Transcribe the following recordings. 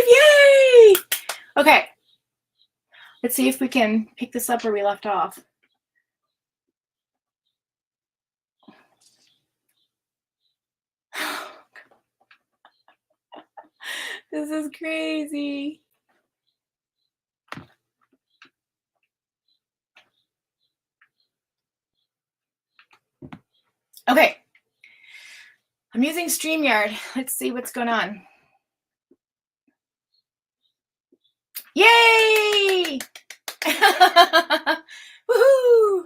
Yay! Okay. Let's see if we can pick this up where we left off. This is crazy. Okay. I'm using StreamYard. Let's see what's going on. Yay! Woohoo!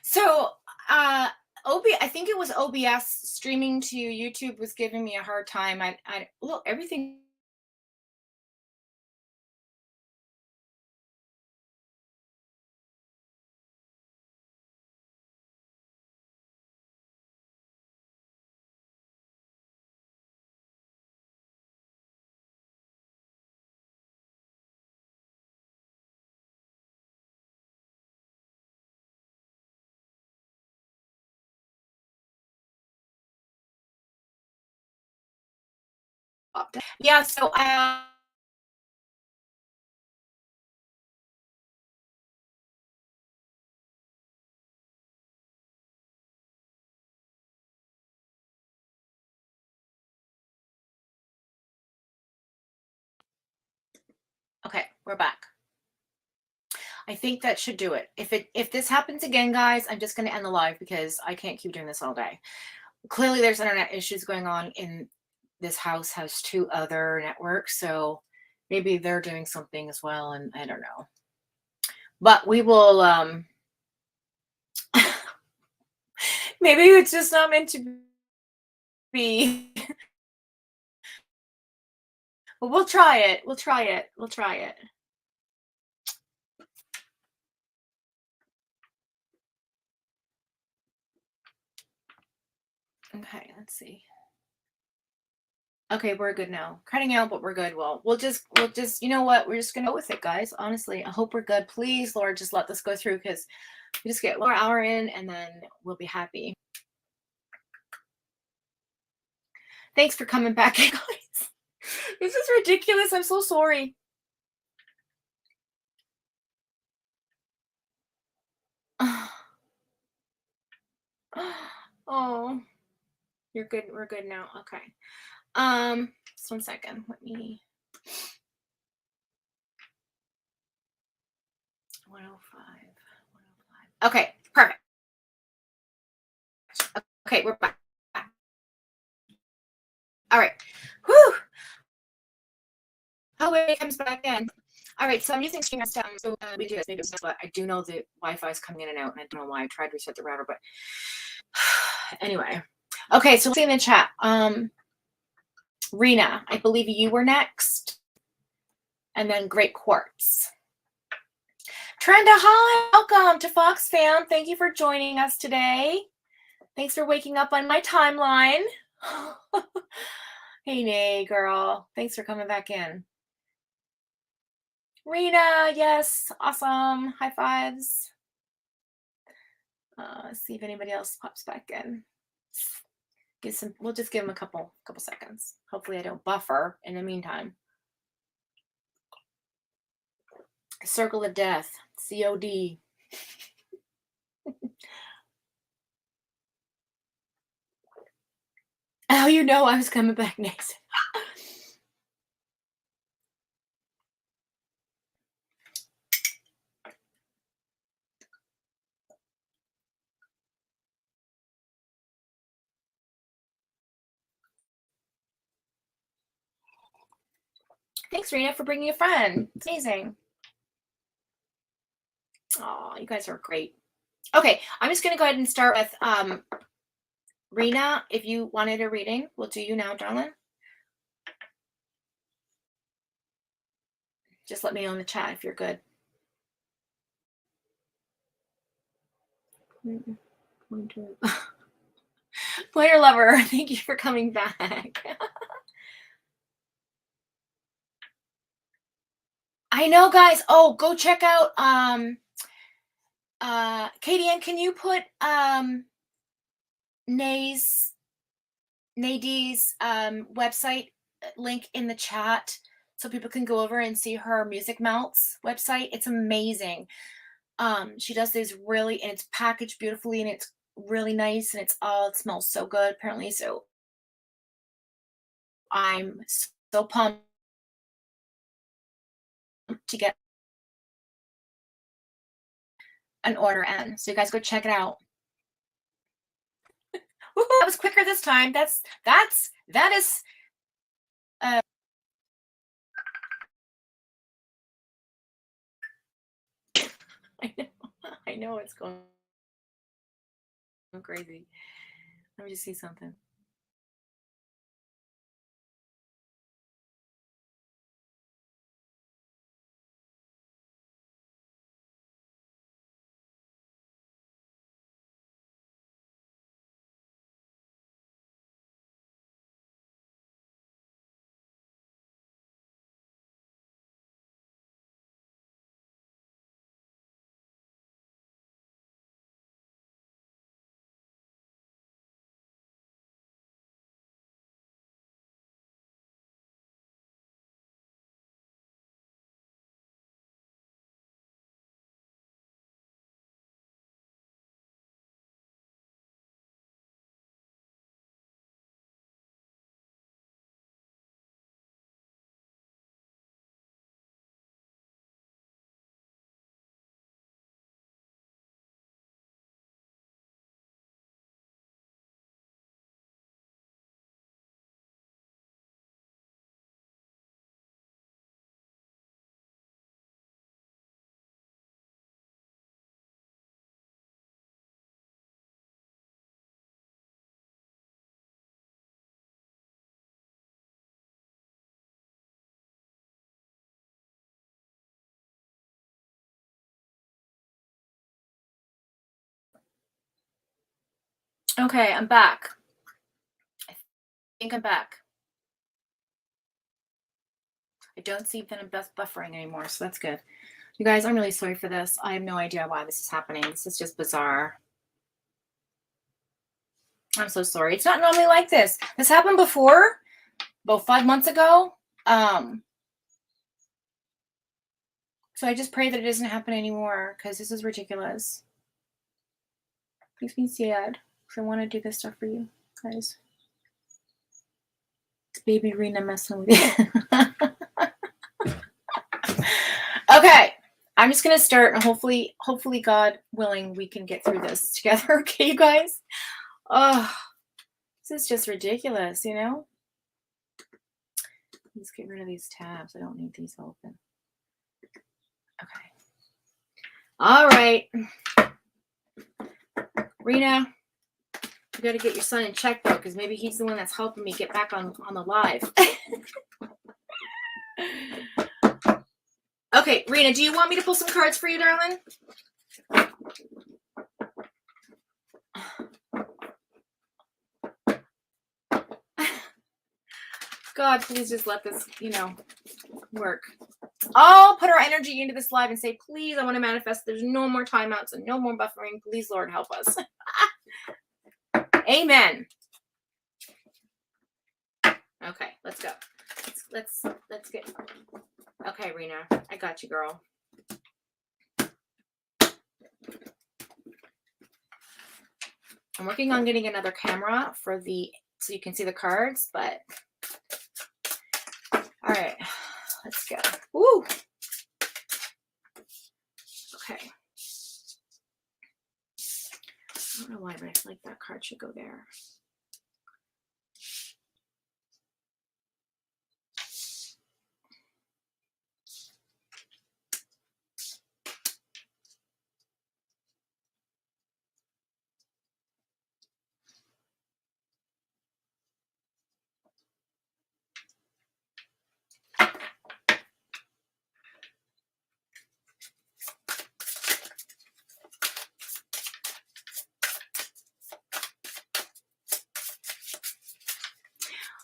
So, I think it was OBS streaming to YouTube was giving me a hard time. Look, everything. Yeah, so okay, we're back. I think that should do it. If this happens again, guys, I'm just going to end the live because I can't keep doing this all day. Clearly, there's internet issues going on in this house. Has 2 other networks, so maybe they're doing something as well, and I don't know. But we will. Maybe it's just not meant to be. But we'll try it. We'll try it. We'll try it. Okay, let's see. Okay, we're good now. Cutting out, but we're good. Well, we'll just, you know what? We're just gonna go with it, guys. Honestly, I hope we're good. Please, Lord, just let this go through because we just get 1 more hour in and then we'll be happy. Thanks for coming back, guys. This is ridiculous. I'm so sorry. Oh, you're good. We're good now. Okay. Just 1 second. Let me. 105. 105. Okay, perfect. Okay, we're back. All right. Whew. Oh, it comes back in. All right, so I'm using StreamYard. So we do this, maybe but I do know the Wi-Fi is coming in and out, and I don't know why I tried to reset the router, but anyway. Okay, so let's see in the chat. Rena, I believe you were next, and then Great Quartz. Trenda, hi, welcome to Fox Fam. Thank you for joining us today. Thanks for waking up on my timeline. Hey, Nay, girl. Thanks for coming back in. Rena, yes, awesome. High fives. See if anybody else pops back in. We'll just give them a couple seconds. Hopefully I don't buffer in the meantime. Circle of Death, COD. Oh, you know I was coming back next. Thanks, Rena, for bringing a friend. It's amazing. Oh, you guys are great. Okay, I'm just going to go ahead and start with Rena. If you wanted a reading, we'll do you now, darling. Just let me know in the chat if you're good. Player lover, thank you for coming back. I know, guys. Oh, go check out Katie Ann, can you put Nay's Nadine's website link in the chat so people can go over and see her Music Melts website. It's amazing. She does these really, and it's packaged beautifully, and it's really nice, and it smells so good apparently. So I'm so pumped to get an order in. So you guys go check it out. Woo-hoo, that was quicker this time. That is I know it's going crazy. Let me just see something. Okay, I'm back. I think I'm back. I don't see that I'm buffering anymore, so that's good. You guys, I'm really sorry for this. I have no idea why this is happening. This is just bizarre. I'm so sorry. It's not normally like this. This happened before, about 5 months ago. So I just pray that it doesn't happen anymore, because this is ridiculous. Makes me sad, because I want to do this stuff for you guys. It's baby Rena messing with you. Okay, I'm just gonna start, and hopefully, God willing, we can get through this together. Okay, you guys? Oh, this is just ridiculous, you know? Let's get rid of these tabs. I don't need these open. Okay. All right. Rena, you got to get your son in check, though, because maybe he's the one that's helping me get back on the live. Okay, Rena, do you want me to pull some cards for you, darling? God, please just let this, work. I'll put our energy into this live and say, please, I want to manifest. There's no more timeouts and no more buffering. Please, Lord, help us. Amen. Okay, let's go. Let's get. Okay, Rena, I got you, girl. I'm working on getting another camera so you can see the cards, but all right, let's go. Woo! Okay. I don't know why, but I feel like that card should go there.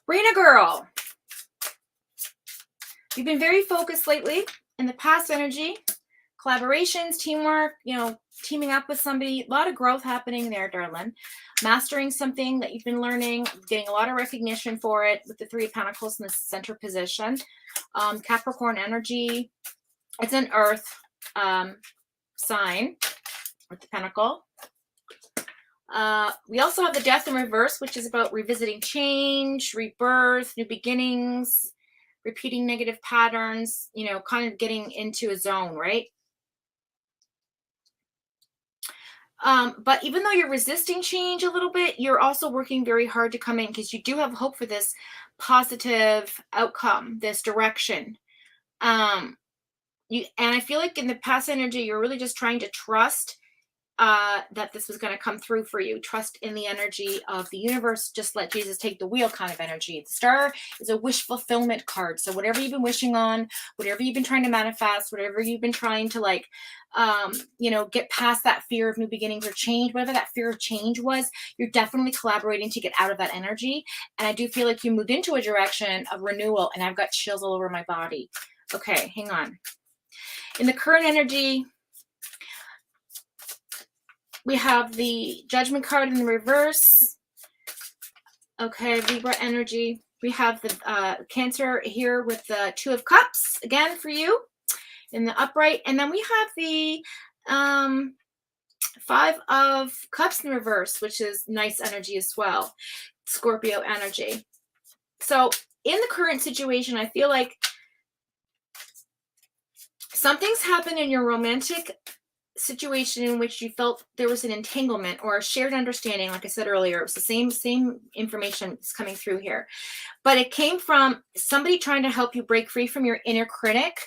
Rena girl, you've been very focused lately in the past energy, collaborations, teamwork, teaming up with somebody, a lot of growth happening there, darling. mastering something that you've been learning, getting a lot of recognition for it with the Three of Pentacles in the center position. Capricorn energy, it's an earth sign with the pentacle. We also have the Death in reverse, which is about revisiting change, rebirth, new beginnings, repeating negative patterns, you know, kind of getting into a zone, right? But even though you're resisting change a little bit, you're also working very hard to come in because you do have hope for this positive outcome, this direction. And I feel like in the past energy, you're really just trying to trust that this was going to come through for you. Trust in the energy of the universe. Just let Jesus take the wheel kind of energy. The star is a wish fulfillment card. So whatever you've been wishing on, whatever you've been trying to manifest, whatever you've been trying to like, you know, get past that fear of new beginnings or change, whatever that fear of change was, you're definitely collaborating to get out of that energy. And I do feel like you moved into a direction of renewal, and I've got chills all over my body. Okay, hang on. In the current energy, we have the Judgment card in the reverse. Okay, Libra energy. We have the Cancer here with the Two of Cups, again, for you in the upright. And then we have the Five of Cups in reverse, which is nice energy as well. Scorpio energy. So in the current situation, I feel like something's happened in your romantic situation in which you felt there was an entanglement or a shared understanding. Like I said earlier, it was the same information that's coming through here, but it came from somebody trying to help you break free from your inner critic.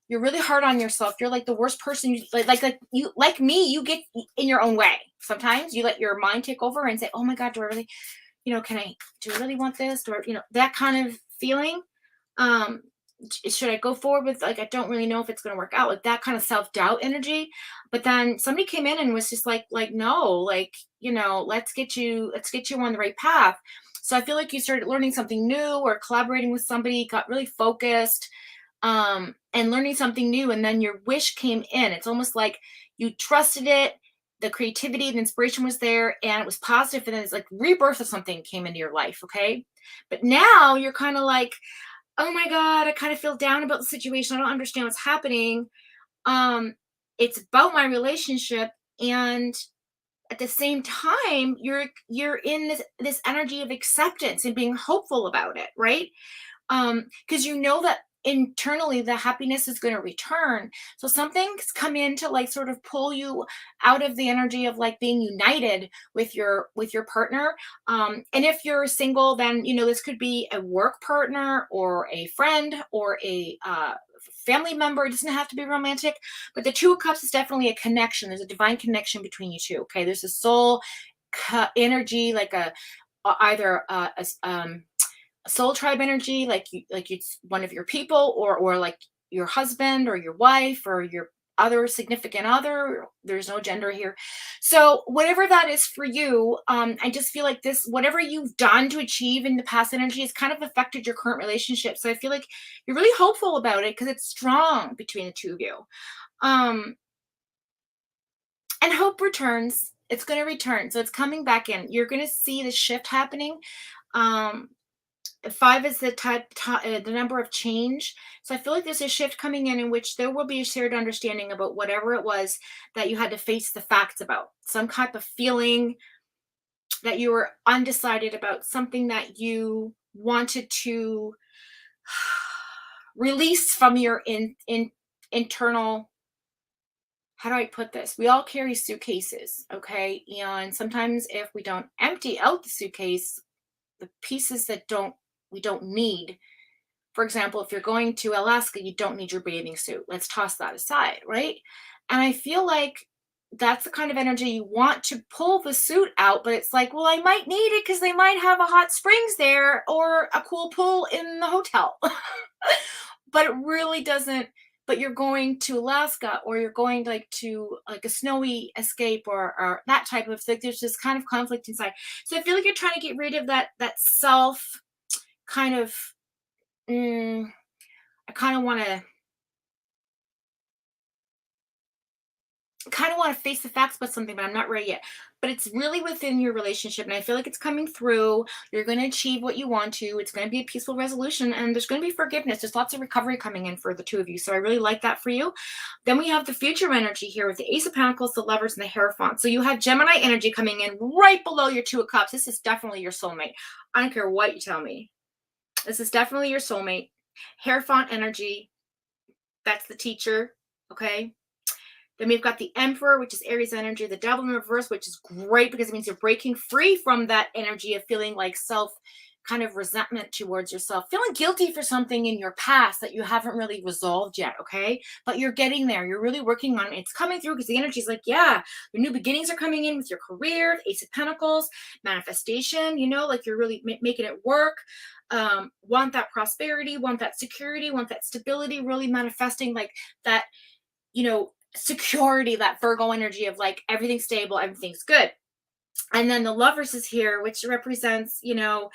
You're really hard on yourself. You're like the worst person. Like me, you get in your own way. Sometimes you let your mind take over and say, oh my God, do I really, you know, do I really want this? Or, you know, that kind of feeling. Should I go forward with, like, I don't really know if it's going to work out, like that kind of self-doubt energy. But then somebody came in and was just like, no, like, you know, let's get you on the right path. So I feel like you started learning something new or collaborating with somebody, got really focused, and learning something new. And then your wish came in. It's almost like you trusted it. The creativity and inspiration was there and it was positive. And then it's like rebirth of something came into your life. Okay. But now you're kind of like, oh my God, I kind of feel down about the situation. I don't understand what's happening. It's about my relationship. And at the same time, you're in this energy of acceptance and being hopeful about it, right? Because you know that internally the happiness is going to return. So something's come in to like sort of pull you out of the energy of like being united with your partner. And if you're single, then you know this could be a work partner or a friend or a family member. It doesn't have to be romantic, but the Two of Cups is definitely a connection. There's a divine connection between you two. Okay, there's a soul energy, like either soul tribe energy, like it's one of your people, or like your husband or your wife or your other significant other. There's no gender here. So whatever that is for you, I just feel like this, whatever you've done to achieve in the past energy has kind of affected your current relationship. So I feel like you're really hopeful about it because it's strong between the two of you. And hope returns. It's going to return. So it's coming back in. You're going to see the shift happening. 5 is the number of change. So I feel like there's a shift coming in which there will be a shared understanding about whatever it was that you had to face the facts about. Some type of feeling that you were undecided about, something that you wanted to release from your internal. How do I put this? We all carry suitcases, okay? And sometimes if we don't empty out the suitcase, the pieces that we don't need. For example, if you're going to Alaska, you don't need your bathing suit. Let's toss that aside, right? And I feel like that's the kind of energy you want to pull the suit out, but it's like, well, I might need it because they might have a hot springs there or a cool pool in the hotel. But it really doesn't. But you're going to Alaska or you're going to a snowy escape or that type of thing. There's this kind of conflict inside. So I feel like you're trying to get rid of that self kind of, I kind of want to kind of want to face the facts about something, but I'm not ready yet. But it's really within your relationship, and I feel like it's coming through. You're going to achieve what you want to. It's going to be a peaceful resolution, and there's going to be forgiveness. There's lots of recovery coming in for the two of you. So I really like that for you. Then we have the future energy here with the Ace of Pentacles, the Lovers, and the Hierophant. So you have Gemini energy coming in right below your Two of Cups. This is definitely your soulmate. I don't care what you tell me. This is definitely your soulmate. Hierophant energy. That's the teacher. Okay. Then we've got the Emperor, which is Aries energy, the Devil in reverse, which is great because it means you're breaking free from that energy of feeling like self kind of resentment towards yourself, feeling guilty for something in your past that you haven't really resolved yet, okay? But you're getting there. You're really working on it. It's coming through because the energy is like, yeah, the new beginnings are coming in with your career, Ace of Pentacles, manifestation, like you're really making it work. Want that prosperity, want that security, want that stability, really manifesting like that, security, that Virgo energy of like everything's stable, everything's good. And then the Lovers is here, which represents, your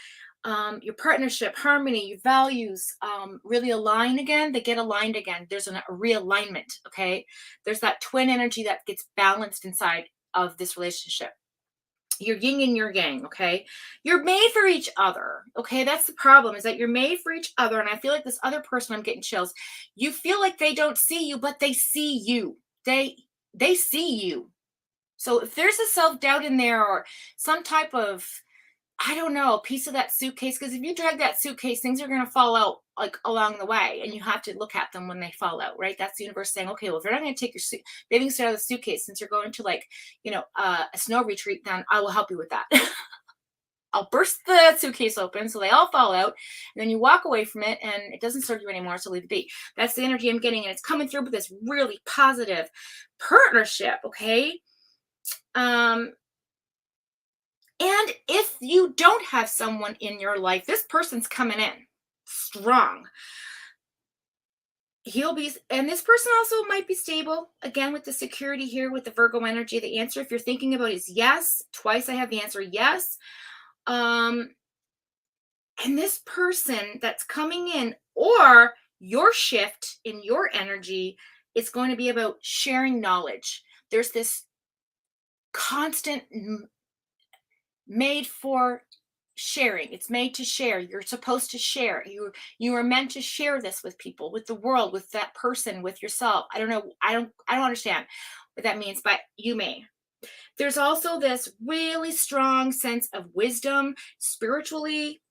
partnership, harmony, your values really align again. They get aligned again. There's a realignment. Okay. There's that twin energy that gets balanced inside of this relationship. Your yin and your yang, okay? You're made for each other, okay? That's the problem, is that you're made for each other. And I feel like this other person, I'm getting chills. You feel like they don't see you, but they see you. They see you. So if there's a self-doubt in there or some type of, I don't know, a piece of that suitcase, because if you drag that suitcase, things are going to fall out like along the way, and you have to look at them when they fall out, right? That's the universe saying, okay, well, if you're not going to take your bathing suit out of the suitcase, since you're going to like, a snow retreat, then I will help you with that. I'll burst the suitcase open so they all fall out, and then you walk away from it and it doesn't serve you anymore, so leave it be. That's the energy I'm getting, and it's coming through with this really positive partnership, okay? And if you don't have someone in your life, this person's coming in strong. And this person also might be stable. Again, with the security here, with the Virgo energy, the answer, if you're thinking about it, is yes. Twice I have the answer, yes. And this person that's coming in, or your shift in your energy, is going to be about sharing knowledge. There's this constant made for sharing. It's made to share. You're supposed to share. You are meant to share this with people, with the world, with that person, with yourself. I don't know. I don't understand what that means, but you may. There's also this really strong sense of wisdom spiritually.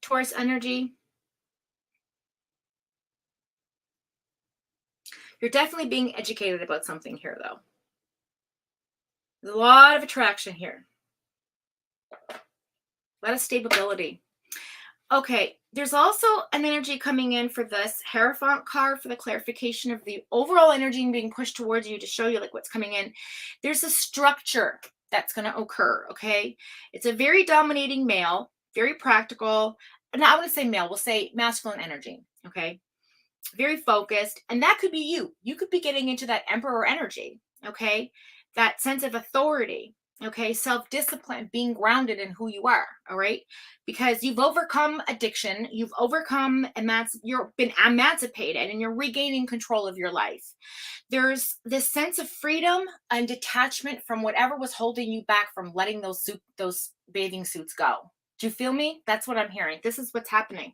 Taurus energy. You're definitely being educated about something here, though. There's a lot of attraction here. A lot of stability. Okay, there's also an energy coming in for this Hierophant card for the clarification of the overall energy being pushed towards you to show you like what's coming in. There's a structure that's going to occur, okay? It's a very dominating male, very practical. And I wouldn't say male, we'll say masculine energy, okay? Very focused. And that could be you. You could be getting into that emperor energy, okay? That sense of authority, okay? Self-discipline, being grounded in who you are, all right? Because you've overcome addiction, you've overcome, you've been emancipated, and you're regaining control of your life. There's this sense of freedom and detachment from whatever was holding you back from letting those bathing suits go. Do you feel me? That's what I'm hearing. This is what's happening.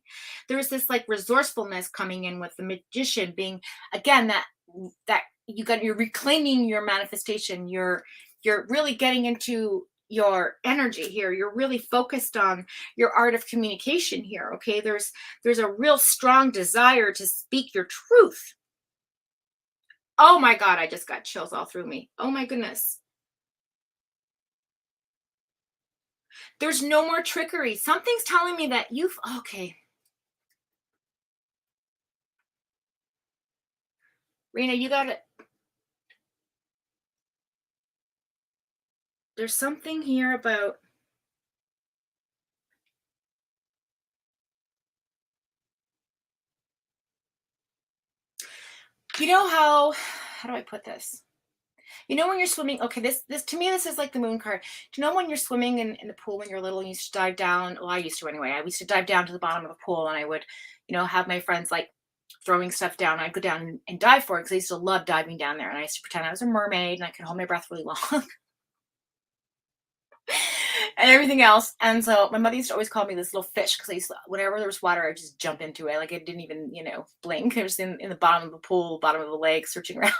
There's this like resourcefulness coming in with the Magician being, again, that you're reclaiming your manifestation. You're really getting into your energy here. You're really focused on your art of communication here. Okay. There's a real strong desire to speak your truth. Oh my God. I just got chills all through me. Oh my goodness. There's no more trickery. Something's telling me that okay. Rena, you got it. There's something here about how do I put this? When you're swimming, okay, this to me, this is like the moon card. Do you know when you're swimming in the pool when you're little and you used to dive down? Well, I used to anyway. I used to dive down to the bottom of the pool and I would, have my friends like throwing stuff down. I'd go down and dive for it because I used to love diving down there. And I used to pretend I was a mermaid and I could hold my breath really long. And everything else. And so my mother used to always call me this little fish because I used to, whenever there was water, I'd just jump into it. Like I didn't even, blink. I was in the bottom of the pool, bottom of the lake, searching around.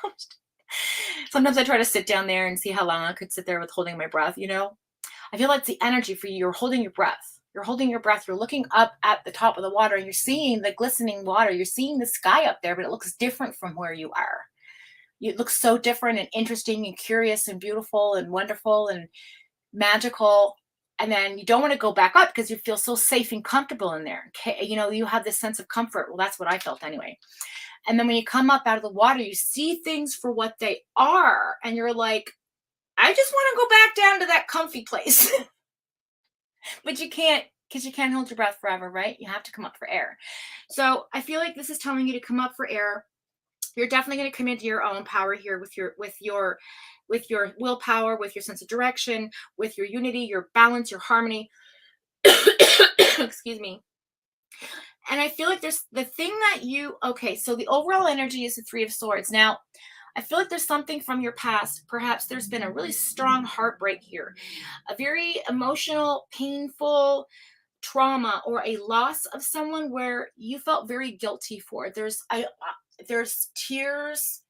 Sometimes I try to sit down there and see how long I could sit there with holding my breath, I feel like the energy for you. You're holding your breath. You're holding your breath. You're looking up at the top of the water. And you're seeing the glistening water. You're seeing the sky up there, but it looks different from where you are. It looks so different and interesting and curious and beautiful and wonderful and magical. And then you don't want to go back up because you feel so safe and comfortable in there. You have this sense of comfort. Well, that's what I felt anyway. And then when you come up out of the water, you see things for what they are. And you're like, I just want to go back down to that comfy place. But you can't, because you can't hold your breath forever, right? You have to come up for air. So I feel like this is telling you to come up for air. You're definitely going to come into your own power here with your willpower, with your sense of direction, with your unity, your balance, your harmony. Excuse me. And I feel like there's the thing that so the overall energy is the Three of Swords. Now, I feel like there's something from your past. Perhaps there's been a really strong heartbreak here, a very emotional, painful trauma, or a loss of someone where you felt very guilty for. There's tears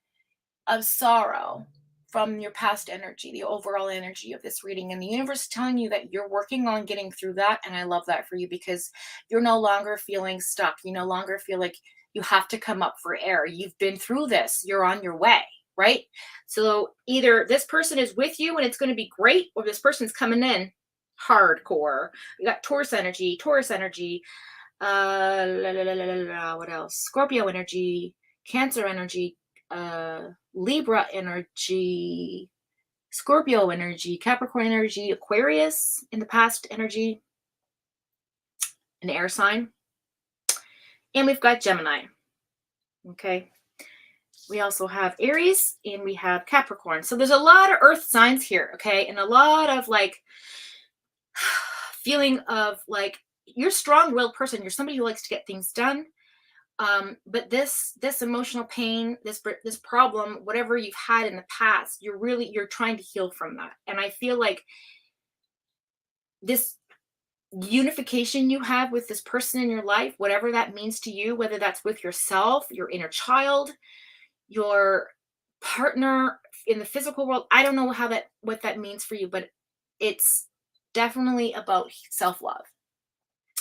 of sorrow from your past energy, the overall energy of this reading. And the universe is telling you that you're working on getting through that. And I love that for you because you're no longer feeling stuck. You no longer feel like you have to come up for air. You've been through this. You're on your way, right? So either this person is with you and it's going to be great, or this person's coming in hardcore. You got Taurus energy, what else? Scorpio energy, Cancer energy, Libra energy, Scorpio energy, Capricorn energy, Aquarius in the past energy, an air sign. And we've got Gemini. Okay. We also have Aries and we have Capricorn. So there's a lot of earth signs here. Okay. And a lot of feeling of you're a strong-willed person. You're somebody who likes to get things done. But this emotional pain, this problem, whatever you've had in the past, you're trying to heal from that. And I feel like this unification you have with this person in your life, whatever that means to you, whether that's with yourself, your inner child, your partner in the physical world, I don't know what that means for you, but it's definitely about self-love.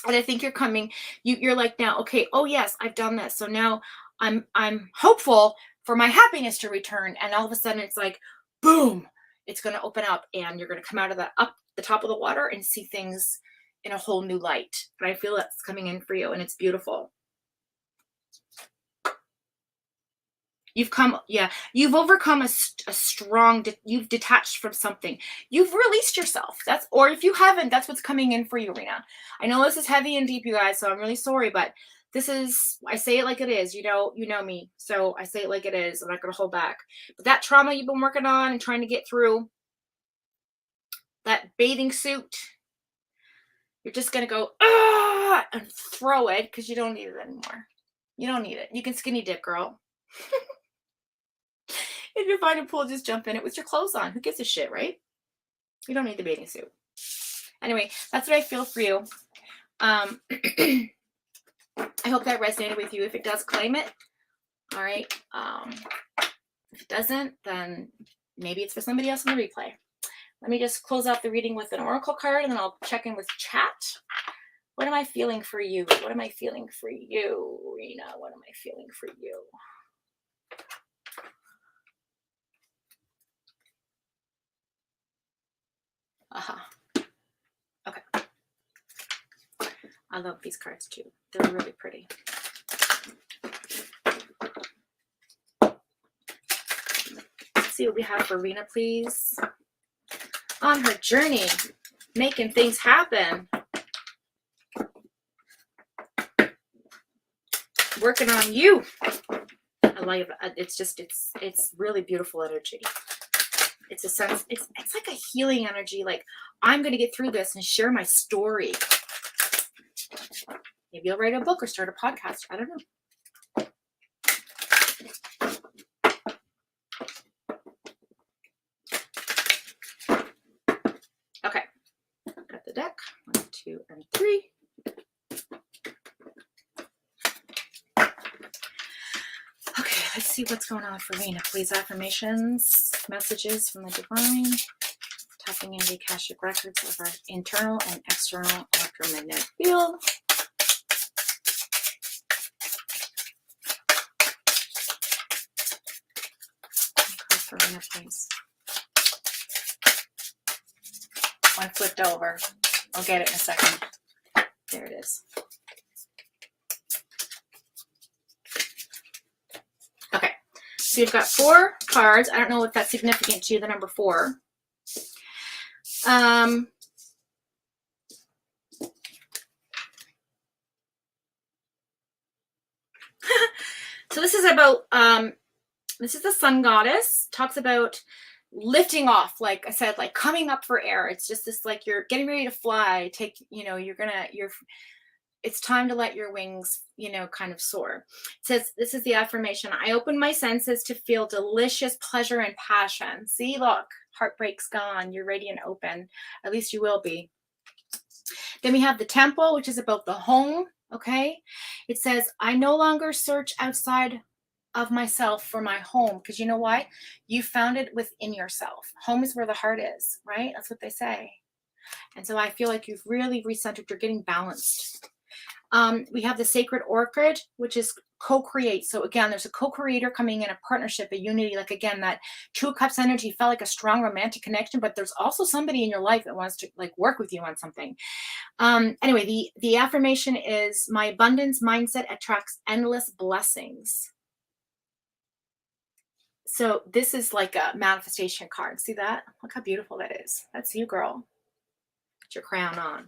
And I think you're like now, okay, oh yes, I've done this. So now I'm hopeful for my happiness to return. And all of a sudden it's like, boom, it's going to open up and you're going to come out of up the top of the water and see things in a whole new light. And I feel that's coming in for you and it's beautiful. You've overcome a strong, you've detached from something. You've released yourself. Or if you haven't, that's what's coming in for you, Rena. I know this is heavy and deep, you guys, so I'm really sorry, but I say it like it is. You know me. So I say it like it is. I'm not going to hold back. But that trauma you've been working on and trying to get through, that bathing suit, you're just going to go, and throw it because you don't need it anymore. You don't need it. You can skinny dip, girl. If you're finding a pool, just jump in it with your clothes on. Who gives a shit, right? You don't need the bathing suit. Anyway, that's what I feel for you. I hope that resonated with you. If it does, claim it. All right. If it doesn't, then maybe it's for somebody else in the replay. Let me just close out the reading with an oracle card, and then I'll check in with chat. What am I feeling for you? What am I feeling for you, Rena? What am I feeling for you? Okay. I love these cards too. They're really pretty. Let's see what we have for Rena, please. On her journey, making things happen. Working on you. I like it. It's really beautiful energy. It's a sense, it's like a healing energy. Like, I'm going to get through this and share my story. Maybe I'll write a book or start a podcast. I don't know. the deck. 1, 2, and 3. Okay, let's see what's going on for Rena. Please, affirmations, messages from the divine, tapping into the Akashic records of our internal and external electromagnetic field. Okay, for Rena, please. One flipped over. I'll get it in a second. There it is. Okay, so you've got 4 cards. I don't know if that's significant to you, the number 4. So this is about, this is the Sun Goddess. Talks about lifting off, like I said, like coming up for air. It's just this, like you're getting ready to fly. Take, you know, it's time to let your wings, you know, kind of soar. It says, this is the affirmation. I open my senses to feel delicious pleasure and passion. See, look, heartbreak's gone. You're ready and open. At least you will be. Then we have the Temple, which is about the home. Okay. It says, I no longer search outside of myself for my home, because you know why? You found it within yourself. Home is where the heart is, right? That's what they say. And so I feel like you've really recentered. You're getting balanced. We have the Sacred Orchid, which is co-create. So again, there's a co-creator coming in, a partnership, a unity. Like again, that 2 of Cups energy felt like a strong romantic connection, but there's also somebody in your life that wants to like work with you on something. Anyway, the affirmation is, my abundance mindset attracts endless blessings. So this is like a manifestation card. See that? Look how beautiful that is. That's you, girl. Put your crown on.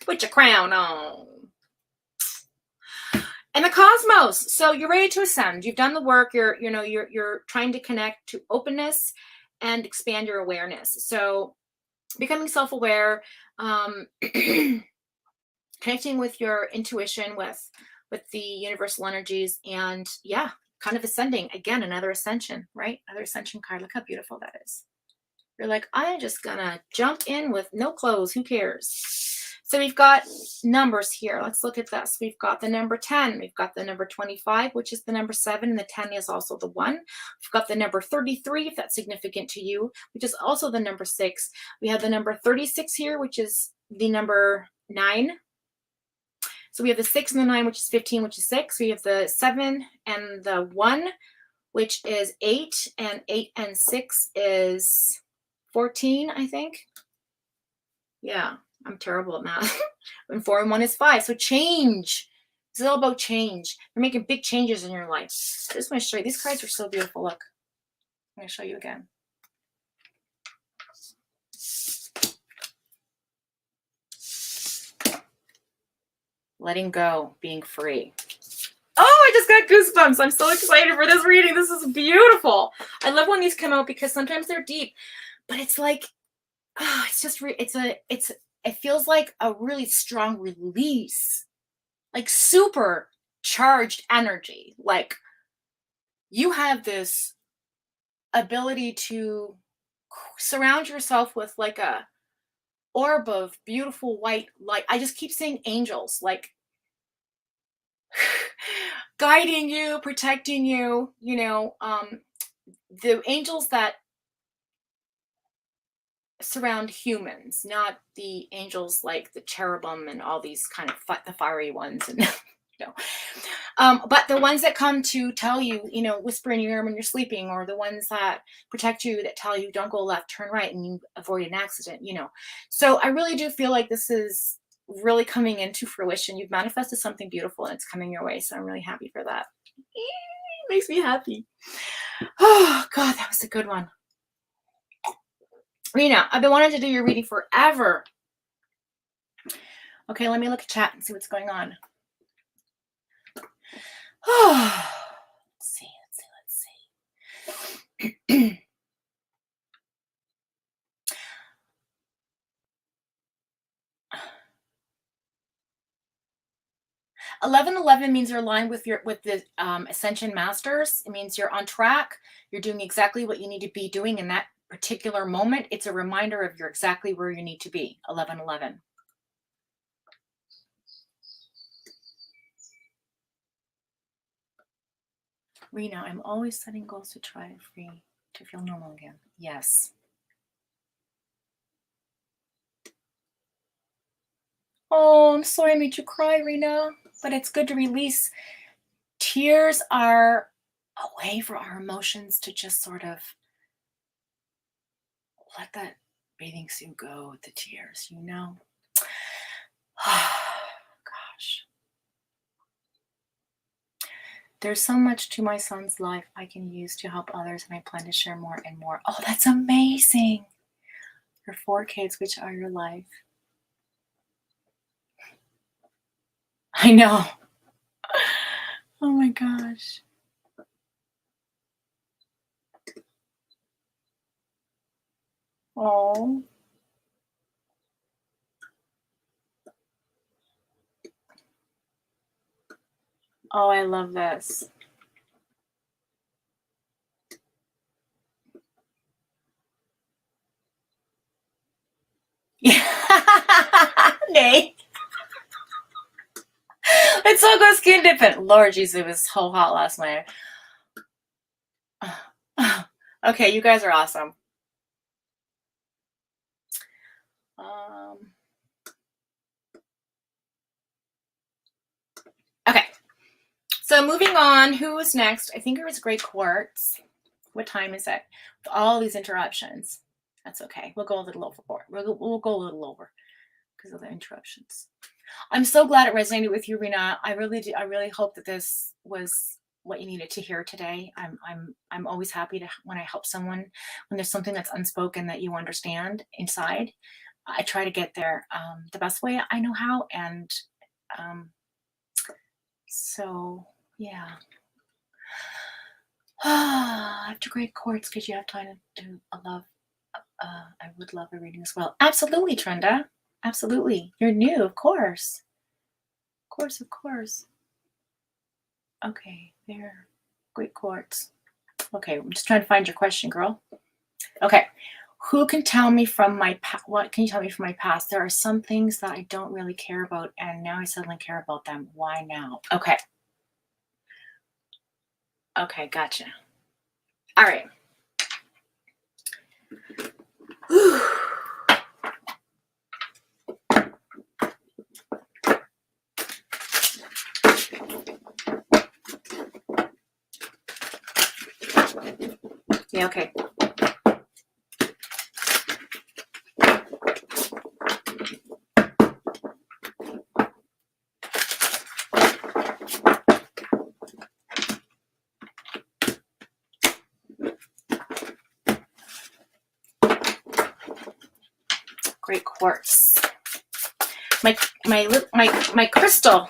Put your crown on. And the Cosmos. So you're ready to ascend. You've done the work. You're trying to connect to openness and expand your awareness. So becoming self-aware, connecting with your intuition, with the universal energies, and yeah, kind of ascending. Again, another ascension, right? Another ascension card. Look how beautiful that is. You're like, I'm just gonna jump in with no clothes. Who cares? So we've got numbers here. Let's look at this. We've got the number 10. We've got the number 25, which is the number 7. And the 10 is also the 1. We've got the number 33, if that's significant to you, which is also the number 6. We have the number 36 here, which is the number 9. So we have the 6 and the 9, which is 15, which is 6. We have the 7 and the 1, which is 8. And 8 and 6 is 14, I think. Yeah. I'm terrible at math. And 4 and 1 is 5. So change. It's all about change. You're making big changes in your life. I just want to show you. These cards are so beautiful. Look. I'm going to show you again. Letting go. Being free. Oh, I just got goosebumps. I'm so excited for this reading. This is beautiful. I love when these come out because sometimes they're deep. But it's like, oh, it's just, it feels like a really strong release, like super charged energy. Like you have this ability to surround yourself with like a orb of beautiful white light. I just keep saying angels, like guiding you, protecting you, you know, the angels that surround humans, not the angels like the cherubim and all these kind of the fiery ones, and you know, but the ones that come to tell you, you know, whisper in your ear when you're sleeping, or the ones that protect you, that tell you don't go left, turn right, and you avoid an accident, you know. So I really do feel like this is really coming into fruition. You've manifested something beautiful and it's coming your way. So I'm really happy for that. It makes me happy. Oh God, that was a good one. Rena, I've been wanting to do your reading forever. Okay, let me look at chat and see what's going on. Oh, let's see. 1111 means you're aligned with the Ascension Masters. It means you're on track. You're doing exactly what you need to be doing in that particular moment, it's a reminder of you're exactly where you need to be. 1111. Rena, I'm always setting goals to try free to feel normal again. Yes. Oh, I'm sorry I made you cry, Rena, but it's good to release. Tears are a way for our emotions to just sort of let that bathing suit go with the tears, you know? Gosh. There's so much to my son's life I can use to help others, and I plan to share more and more. Oh, that's amazing. Your 4 kids, which are your life. I know. Oh my gosh. Oh. Oh, I love this. Yeah. Nay. Let's all go skin dipping. Lord Jesus, it was so hot last night. Okay, you guys are awesome. Okay, so moving on, who was next? I think it was Great Quartz. What time is it? With all these interruptions. That's okay. We'll go a little over. We'll go a little over because of the interruptions. I'm so glad it resonated with you, Rena. I really do. I really hope that this was what you needed to hear today. I'm always happy to when I help someone, when there's something that's unspoken that you understand inside. I try to get there the best way I know how, and so yeah. After Great Quartz, could you have time to do a love? I would love a reading as well. Absolutely, Trenda. Absolutely. You're new, of course. Of course, of course. Okay, there. Great Quartz. Okay, I'm just trying to find your question, girl. Okay. Who can tell me from my past? What can you tell me from my past? There are some things that I don't really care about, and now I suddenly care about them. Why now? Okay. Okay, gotcha. All right. Yeah, okay. Great Quartz. My crystal.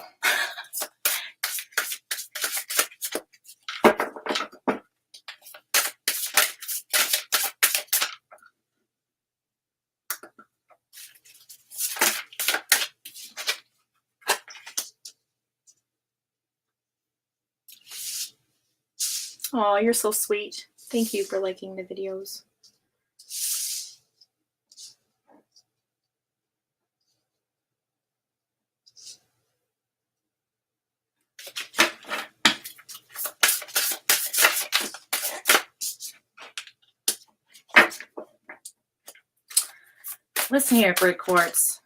Oh, you're so sweet. Thank you for liking the videos. Listen here, Great Quartz.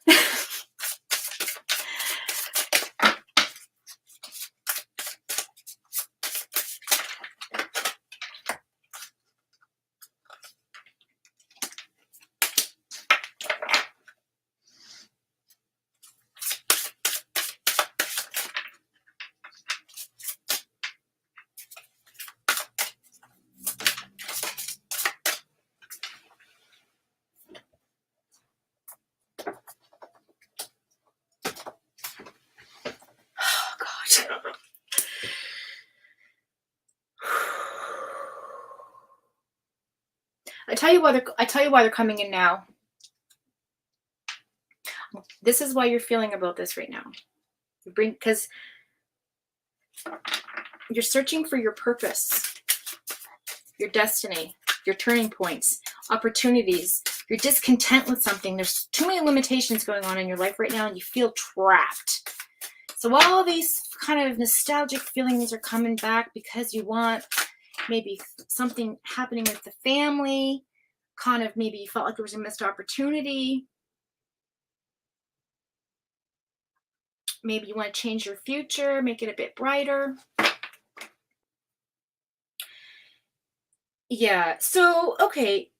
I tell you why they're coming in now. This is why you're feeling about this right now. Because you're searching for your purpose. your destiny, your turning points, opportunities. You're discontent with something. There's too many limitations going on in your life right now, and you feel trapped. So all these kind of nostalgic feelings are coming back because you want maybe something happening with the family. Kind of maybe you felt like there was a missed opportunity. Maybe you want to change your future, make it a bit brighter. Yeah, so, okay.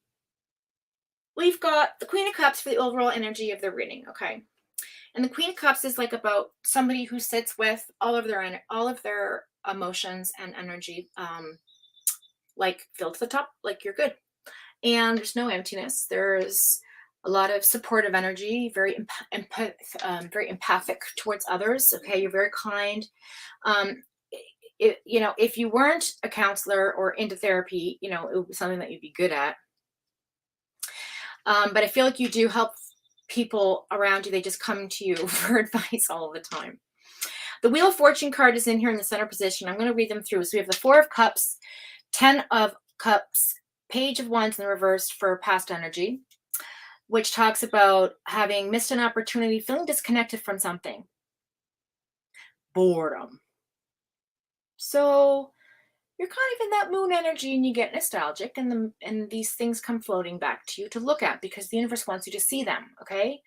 We've got the Queen of Cups for the overall energy of the reading, okay? And the Queen of Cups is like about somebody who sits with all of their emotions and energy, like filled to the top, like you're good. And there's no emptiness. There's a lot of supportive energy, very empathic towards others. Okay, you're very kind. Um, if you weren't a counselor or into therapy, it would be something that you'd be good at. But I feel like you do help people around you. They just come to you for advice all the time. The Wheel of Fortune card is in here in the center position. I'm going to read them through. So we have the Four of Cups, 10 of Cups, Page of Wands in the reverse for past energy, which talks about having missed an opportunity, feeling disconnected from something. Boredom. So you're kind of in that moon energy and you get nostalgic, and these things come floating back to you to look at because the universe wants you to see them, okay?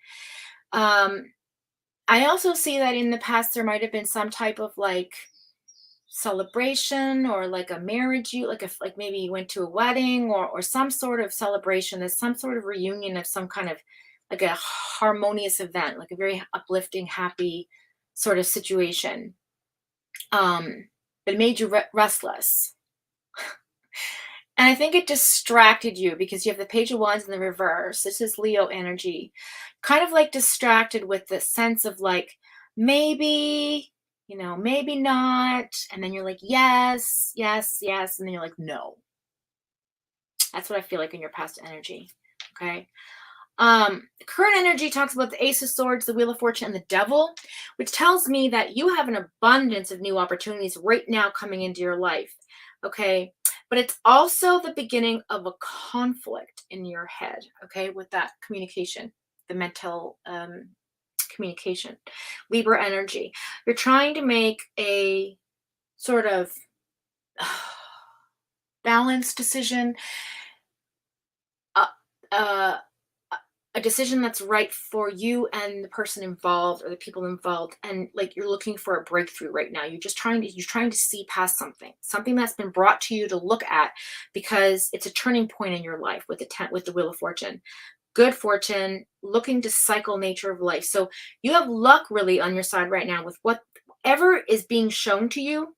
I also see that in the past there might have been some type of like celebration or like a marriage, like maybe you went to a wedding or some sort of celebration. There's some sort of reunion of some kind of like a harmonious event, like a very uplifting, happy sort of situation. But it made you restless. And I think it distracted you because you have the Page of Wands in the reverse. This is Leo energy. Kind of like distracted with the sense of like, maybe, maybe not. And then you're like, yes, yes, yes. And then you're like, no. That's what I feel like in your past energy. Okay. Current energy talks about the Ace of Swords, the Wheel of Fortune, and the Devil, which tells me that you have an abundance of new opportunities right now coming into your life. Okay. But it's also the beginning of a conflict in your head, okay, with that communication, the mental communication. Libra energy. You're trying to make a sort of balanced decision, a decision that's right for you and the person involved or the people involved, and like you're looking for a breakthrough right now. You're trying to see past something that's been brought to you to look at because it's a turning point in your life with the Wheel of Fortune. Good fortune, looking to cycle nature of life. So you have luck really on your side right now with whatever is being shown to you.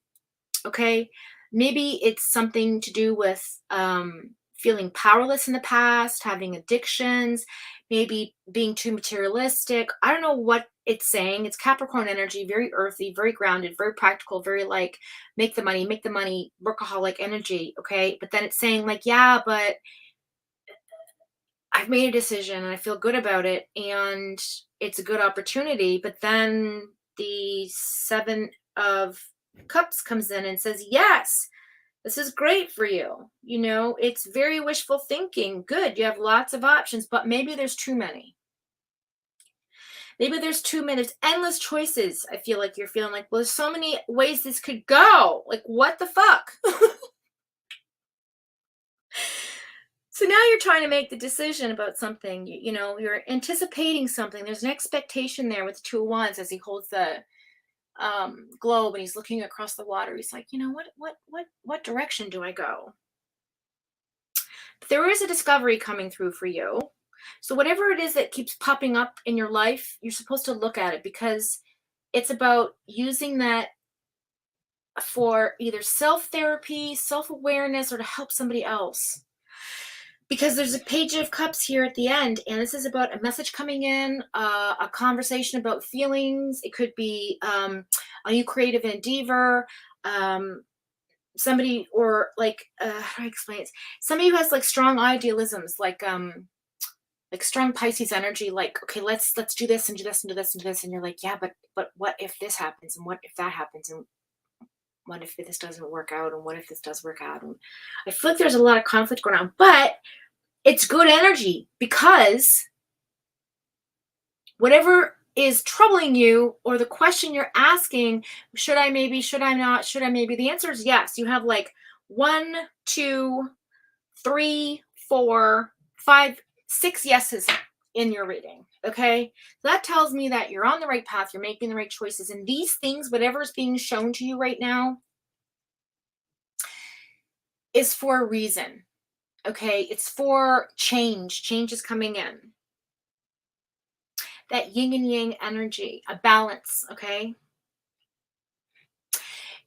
Okay, maybe it's something to do with feeling powerless in the past, having addictions, maybe being too materialistic. I don't know what it's saying. It's Capricorn energy, very earthy, very grounded, very practical, very like make the money, workaholic energy. Okay. But then it's saying like, yeah, but I've made a decision and I feel good about it and it's a good opportunity. But then the Seven of Cups comes in and says, yes, this is great for you. It's very wishful thinking. Good. You have lots of options, but maybe there's too many. Maybe there's too many. There's endless choices. I feel like you're feeling like, well, there's so many ways this could go. Like, what the fuck? So now you're trying to make the decision about something. You're anticipating something. There's an expectation there with the Two of Wands as he holds the globe and he's looking across the water. He's like, what direction do I go? There is a discovery coming through for you. So whatever it is that keeps popping up in your life, you're supposed to look at it because it's about using that for either self-therapy, self-awareness, or to help somebody else. Because there's a Page of Cups here at the end, and this is about a message coming in, a conversation about feelings. It could be a new creative endeavor, somebody, or like, how do I explain it? Somebody who has like strong idealisms, like strong Pisces energy, like, okay, let's do this and do this and do this and do this. And you're like, yeah, but what if this happens? And what if that happens? And what if this doesn't work out? And what if this does work out? And I feel like there's a lot of conflict going on, but it's good energy because whatever is troubling you or the question you're asking, should I maybe, should I not, should I maybe, the answer is yes. You have like 1, 2, 3, 4, 5, 6 yeses in your reading. Okay. So that tells me that you're on the right path. You're making the right choices. And these things, whatever is being shown to you right now, is for a reason. Okay. It's for change. Change is coming in. That yin and yang energy, a balance. Okay.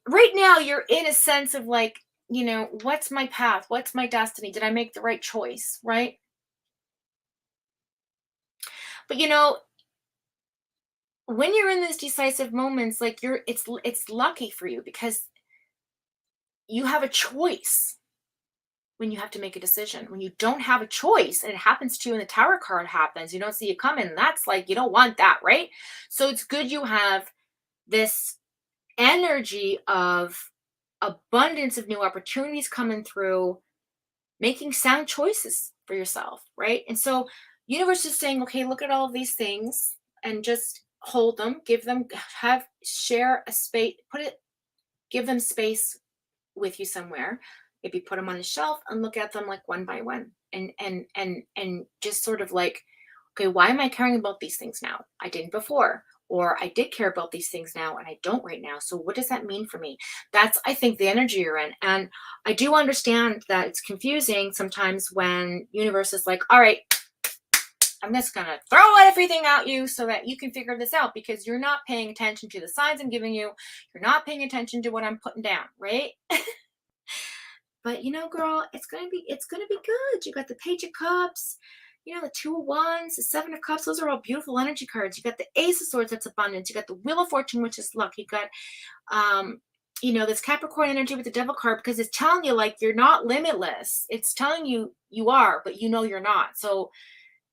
Right now, you're in a sense of like, you know, what's my path? What's my destiny? Did I make the right choice? Right. But you know, when you're in these decisive moments, like it's lucky for you because you have a choice when you have to make a decision. When you don't have a choice and it happens to you and the tower card happens, you don't see it coming. That's like, you don't want that, right? So it's good you have this energy of abundance of new opportunities coming through, making sound choices for yourself, right? And so universe is saying, okay, look at all of these things and just hold them, give them, share a space, give them space with you somewhere. Maybe put them on the shelf and look at them like one by one, and just sort of like, okay, why am I caring about these things now? I didn't before, or I did care about these things now and I don't right now. So what does that mean for me? That's, I think, the energy you're in. And I do understand that it's confusing sometimes when universe is like, all right, I'm just going to throw everything at you so that you can figure this out, because you're not paying attention to the signs I'm giving you. You're not paying attention to what I'm putting down, right? But you know, girl, it's going to be good. You got the Page of Cups, you know, the 2 of Wands, the 7 of Cups. Those are all beautiful energy cards. You got the Ace of Swords, that's abundance. You got the Wheel of Fortune, which is luck. You got, you know, this Capricorn energy with the Devil card, because it's telling you like you're not limitless. It's telling you you are, but you know you're not. So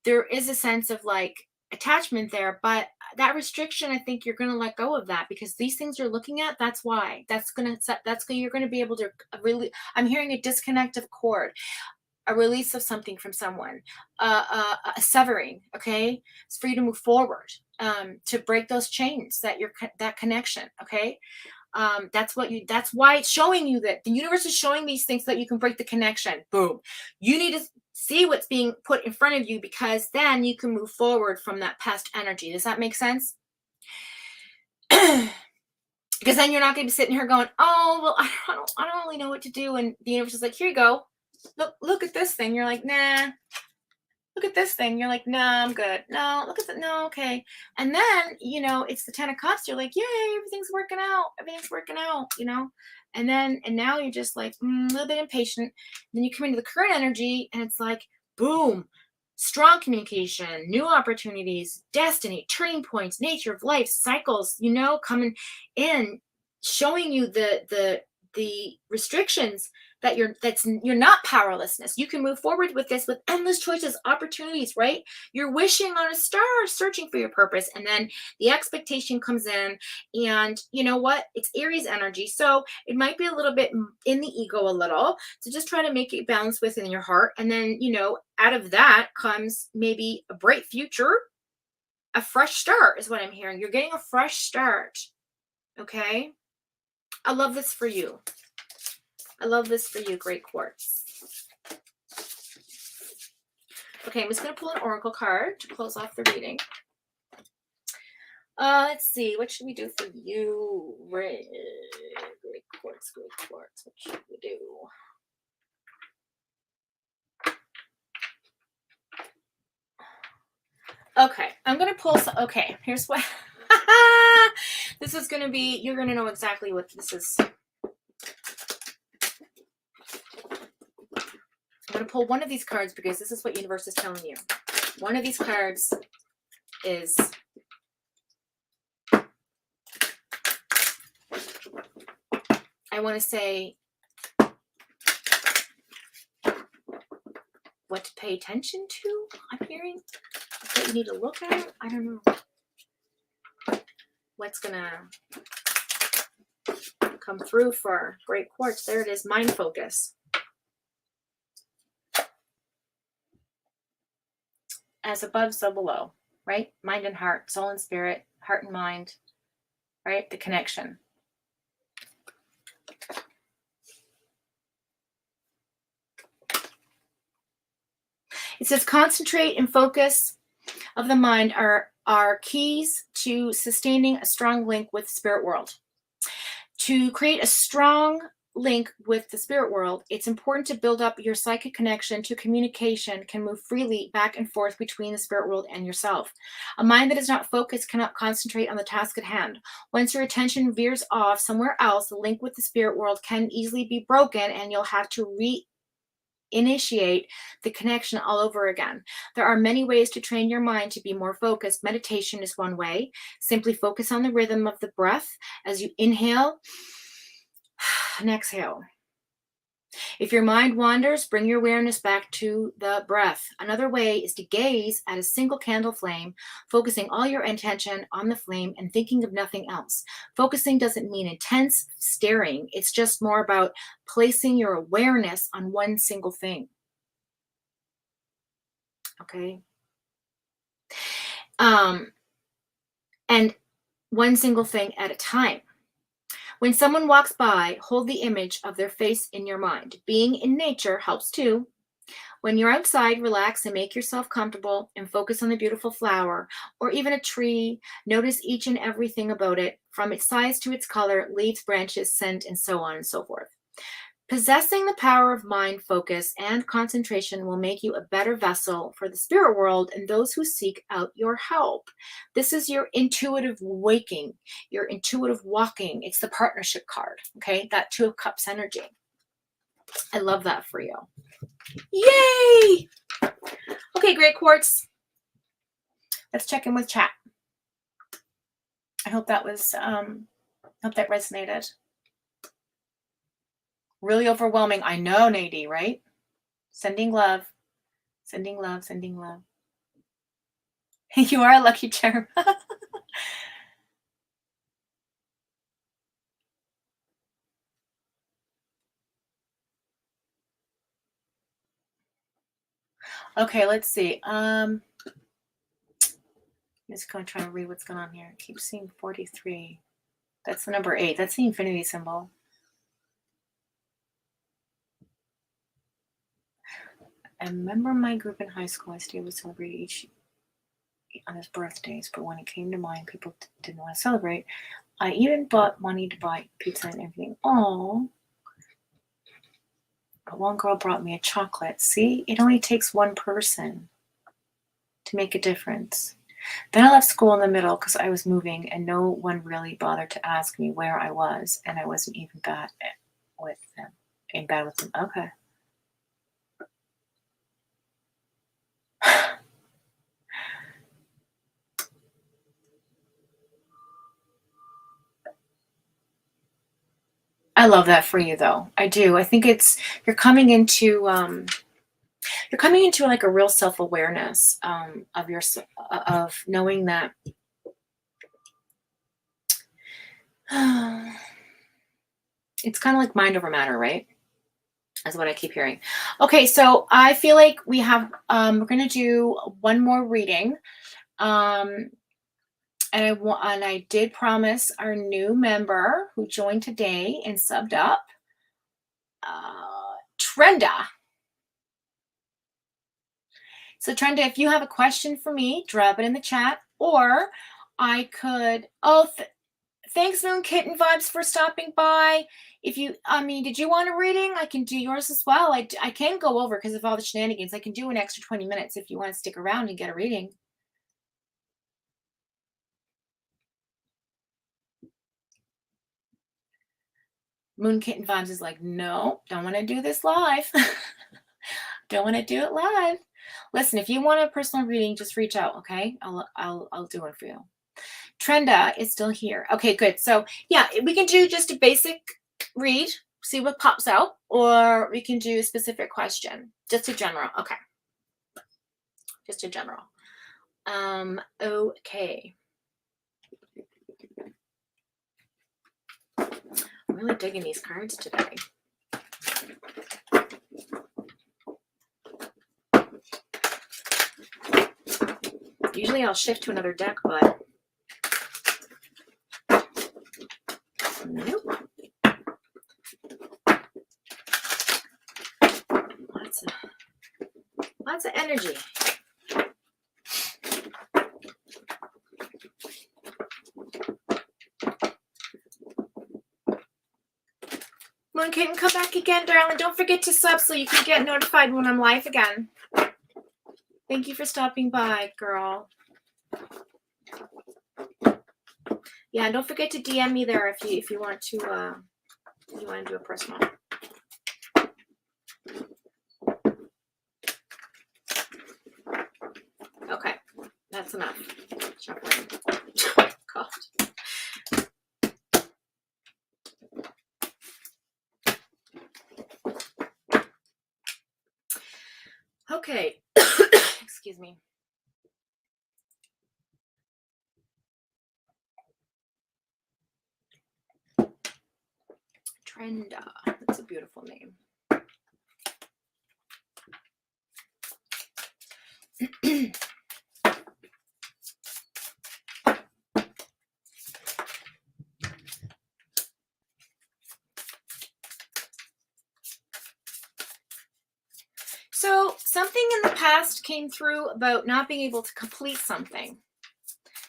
there is a sense of like attachment there, but that restriction, I think you're going to let go of that, because these things you're looking at, that's why you're going to be able to really, I'm hearing a disconnect of cord, a release of something from someone, a severing. Okay. It's for you to move forward, to break those chains, that connection. Okay. That's why it's showing you that the universe is showing these things so that you can break the connection. Boom. You need to see what's being put in front of you, because then you can move forward from that past energy. Does that make sense? Because then you're not going to be sitting here going, oh, well, I don't really know what to do. And the universe is like, here you go. Look at this thing. You're like, nah. Look at this thing. You're like, nah, I'm good. No, look at that. No, okay. And then, you know, it's the 10 of Cups. You're like, yay, everything's working out. Everything's working out, you know? And now you're just like a little bit impatient. Then you come into the current energy and it's like, boom, strong communication, new opportunities, destiny, turning points, nature of life, cycles, you know, coming in, showing you the restrictions that you're not powerlessness. You can move forward with this with endless choices, opportunities, right? You're wishing on a star, searching for your purpose, and then the expectation comes in, and you know what? It's Aries energy, so it might be a little bit in the ego a little. So just try to make it balance within your heart, and then, you know, out of that comes maybe a bright future, a fresh start is what I'm hearing. You're getting a fresh start. Okay. I love this for you. I love this for you, Great Quartz. Okay, I'm just going to pull an oracle card to close off the reading. Let's see. What should we do for you? Great Quartz, Great Quartz. What should we do? Okay, I'm going to pull some. Okay, here's what. This is going to be, you're going to know exactly what this is. I'm going to pull one of these cards because this is what universe is telling you. One of these cards is I want to say what to pay attention to. I'm hearing what you need to look at. I don't know. What's going to come through for great quartz. There it is, mind focus. As above, so below, right? Mind and heart, soul and spirit, heart and mind, right? The connection. It says concentrate and focus of the mind are keys to sustaining a strong link with the spirit world. To create a strong link with the spirit world, it's important to build up your psychic connection to communication can move freely back and forth between the spirit world and yourself. A mind that is not focused cannot concentrate on the task at hand. Once your attention veers off somewhere else, the link with the spirit world can easily be broken and you'll have to initiate the connection all over again. There are many ways to train your mind to be more focused. Meditation is one way. Simply focus on the rhythm of the breath as you inhale and exhale. If your mind wanders, bring your awareness back to the breath. Another way is to gaze at a single candle flame, focusing all your attention on the flame and thinking of nothing else. Focusing doesn't mean intense staring. It's just more about placing your awareness on one single thing. Okay? And one single thing at a time. When someone walks by, hold the image of their face in your mind. Being in nature helps too. When you're outside, relax and make yourself comfortable and focus on the beautiful flower or even a tree. Notice each and everything about it, from its size to its color, leaves, branches, scent, and so on and so forth. Possessing the power of mind focus and concentration will make you a better vessel for the spirit world and those who seek out your help. This is your intuitive waking, your intuitive walking. It's the partnership card, okay? That Two of Cups energy. I love that for you. Yay! Okay, great quartz. Let's check in with chat. I hope that was, hope that resonated. Really overwhelming. I know, Nadie, right? Sending love. Sending love, sending love. You are a lucky charm. Okay, let's see. I'm just going to try to read what's going on here. I keep seeing 43. That's the number 8. That's the infinity symbol. I remember my group in high school. I stayed with celebrate each on his birthdays, but when it came to mine, people didn't want to celebrate. I even bought money to buy pizza and everything. Oh, but one girl brought me a chocolate. See, it only takes one person to make a difference. Then I left school in the middle because I was moving and no one really bothered to ask me where I was, and I wasn't even bad with them. In bed with them. Okay. I love that for you, though. I do. I think it's you're coming into like a real self-awareness of knowing that it's kind of like mind over matter, right? That's what I keep hearing. Okay, so I feel like we have we're gonna do one more reading. And I did promise our new member who joined today and subbed up, Trenda. So Trenda, if you have a question for me, drop it in the chat, or I could. Oh, thanks, Moon Kitten Vibes, for stopping by. If you, did you want a reading? I can do yours as well. I can go over because of all the shenanigans. I can do an extra 20 minutes if you want to stick around and get a reading. Moon Kitten Vibes is like, no, don't want to do this live. Don't want to do it live. Listen, if you want a personal reading, just reach out, okay? I'll do it for you. Trenda is still here. Okay, good. So yeah, we can do just a basic read, see what pops out, or we can do a specific question, just a general. Okay, just a general. Okay. I'm really digging these cards today. Usually I'll shift to another deck, but nope. Lots of energy. Moon Kitten, come back again, darling. Don't forget to sub so you can get notified when I'm live again. Thank you for stopping by, girl. Yeah, and don't forget to DM me there if you want to do a personal. Okay, that's enough. Shuffling. God. Okay. Excuse me. Trenda. That's a beautiful name. So something in the past came through about not being able to complete something.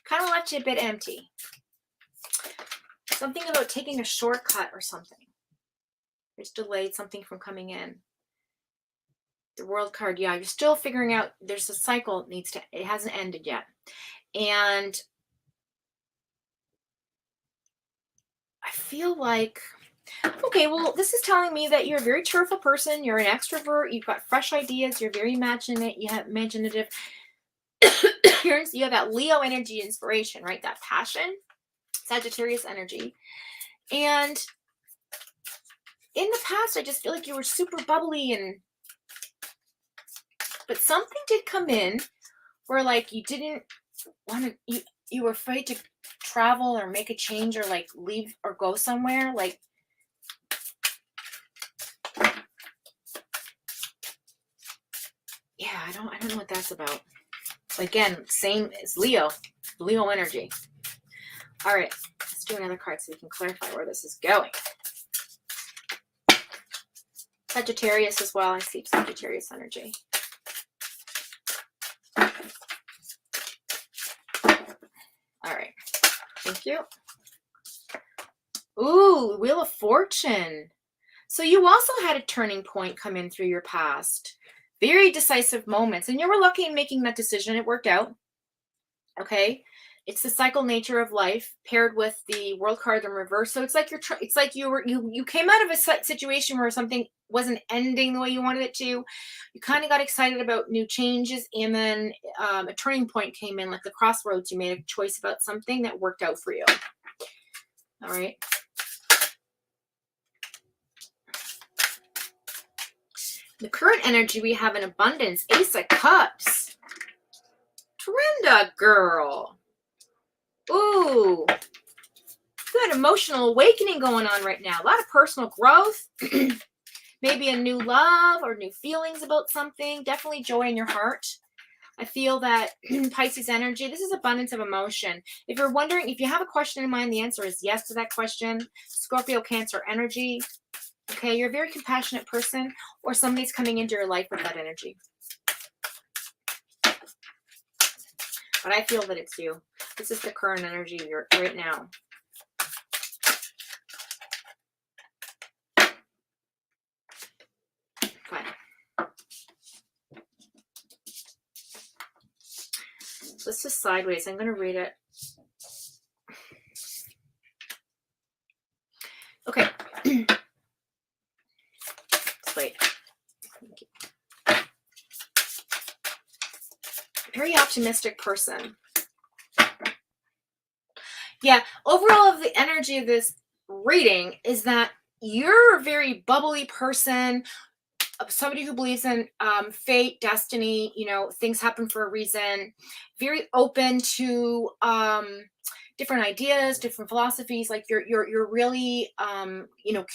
Kind of left you a bit empty. Something about taking a shortcut or something. It's delayed something from coming in. The World card, yeah, you're still figuring out. There's a cycle it hasn't ended yet. And I feel like, okay, well, this is telling me that you're a very cheerful person. You're an extrovert. You've got fresh ideas. You're very imaginative. You have imaginative. You have that Leo energy, inspiration, right? That passion, Sagittarius energy. And in the past, I just feel like you were super bubbly, but something did come in where like you didn't want to, you were afraid to travel or make a change or like leave or go somewhere. Like, yeah, I don't know what that's about. Again, same as Leo energy. All right, let's do another card so we can clarify where this is going. Sagittarius as well. I see Sagittarius energy. All right. Thank you. Ooh, Wheel of Fortune. So you also had a turning point come in through your past. Very decisive moments. And you were lucky in making that decision. It worked out. Okay. It's the cycle nature of life paired with the World card in reverse. So it's like you came out of a situation where something wasn't ending the way you wanted it to. You kind of got excited about new changes, and then a turning point came in, like the crossroads. You made a choice about something that worked out for you. All right. The current energy we have in abundance, Ace of Cups. Trenda, girl. Ooh, good emotional awakening going on right now. A lot of personal growth. Maybe a new love or new feelings about something. Definitely joy in your heart. I feel that Pisces energy, this is abundance of emotion. If you're wondering, if you have a question in mind, the answer is yes to that question. Scorpio, Cancer energy. Okay, you're a very compassionate person, or somebody's coming into your life with that energy. But I feel that it's you. This is the current energy you're right now. Okay. So this is sideways. I'm going to read it. Okay. Wait. Very optimistic person. Yeah, overall of the energy of this reading is that you're a very bubbly person. somebody who believes in fate, destiny, things happen for a reason, very open to different ideas, different philosophies. Like you're really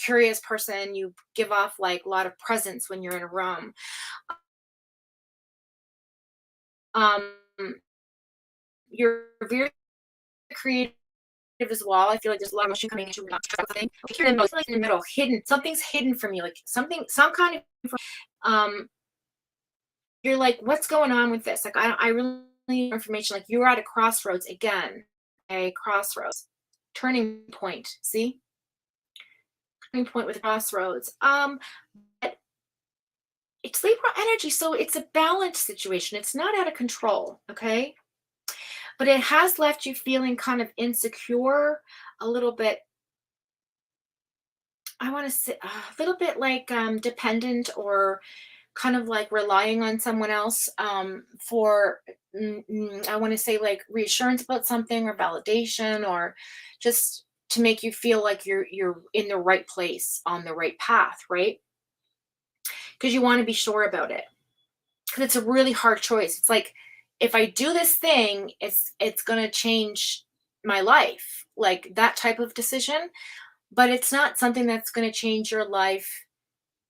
curious person. You give off like a lot of presence when you're in a room. Um, you're very creative as well. I feel like there's a lot of emotion coming into thing. Like you're in the middle, like in the middle, hidden. Something's hidden from you, like something, some kind of um you're like, what's going on with this? Like, I really need information. Like, you're at a crossroads again, a crossroads, turning point. See, turning point with crossroads. But it's Libra energy, so it's a balanced situation. It's not out of control, okay? But it has left you feeling kind of insecure, a little bit. I want to say a little bit like dependent or kind of like relying on someone else for I want to say like reassurance about something or validation or just to make you feel like you're in the right place on the right path, right? Because you want to be sure about it. Because it's a really hard choice. It's like if I do this thing, it's going to change my life, like that type of decision. But it's not something that's going to change your life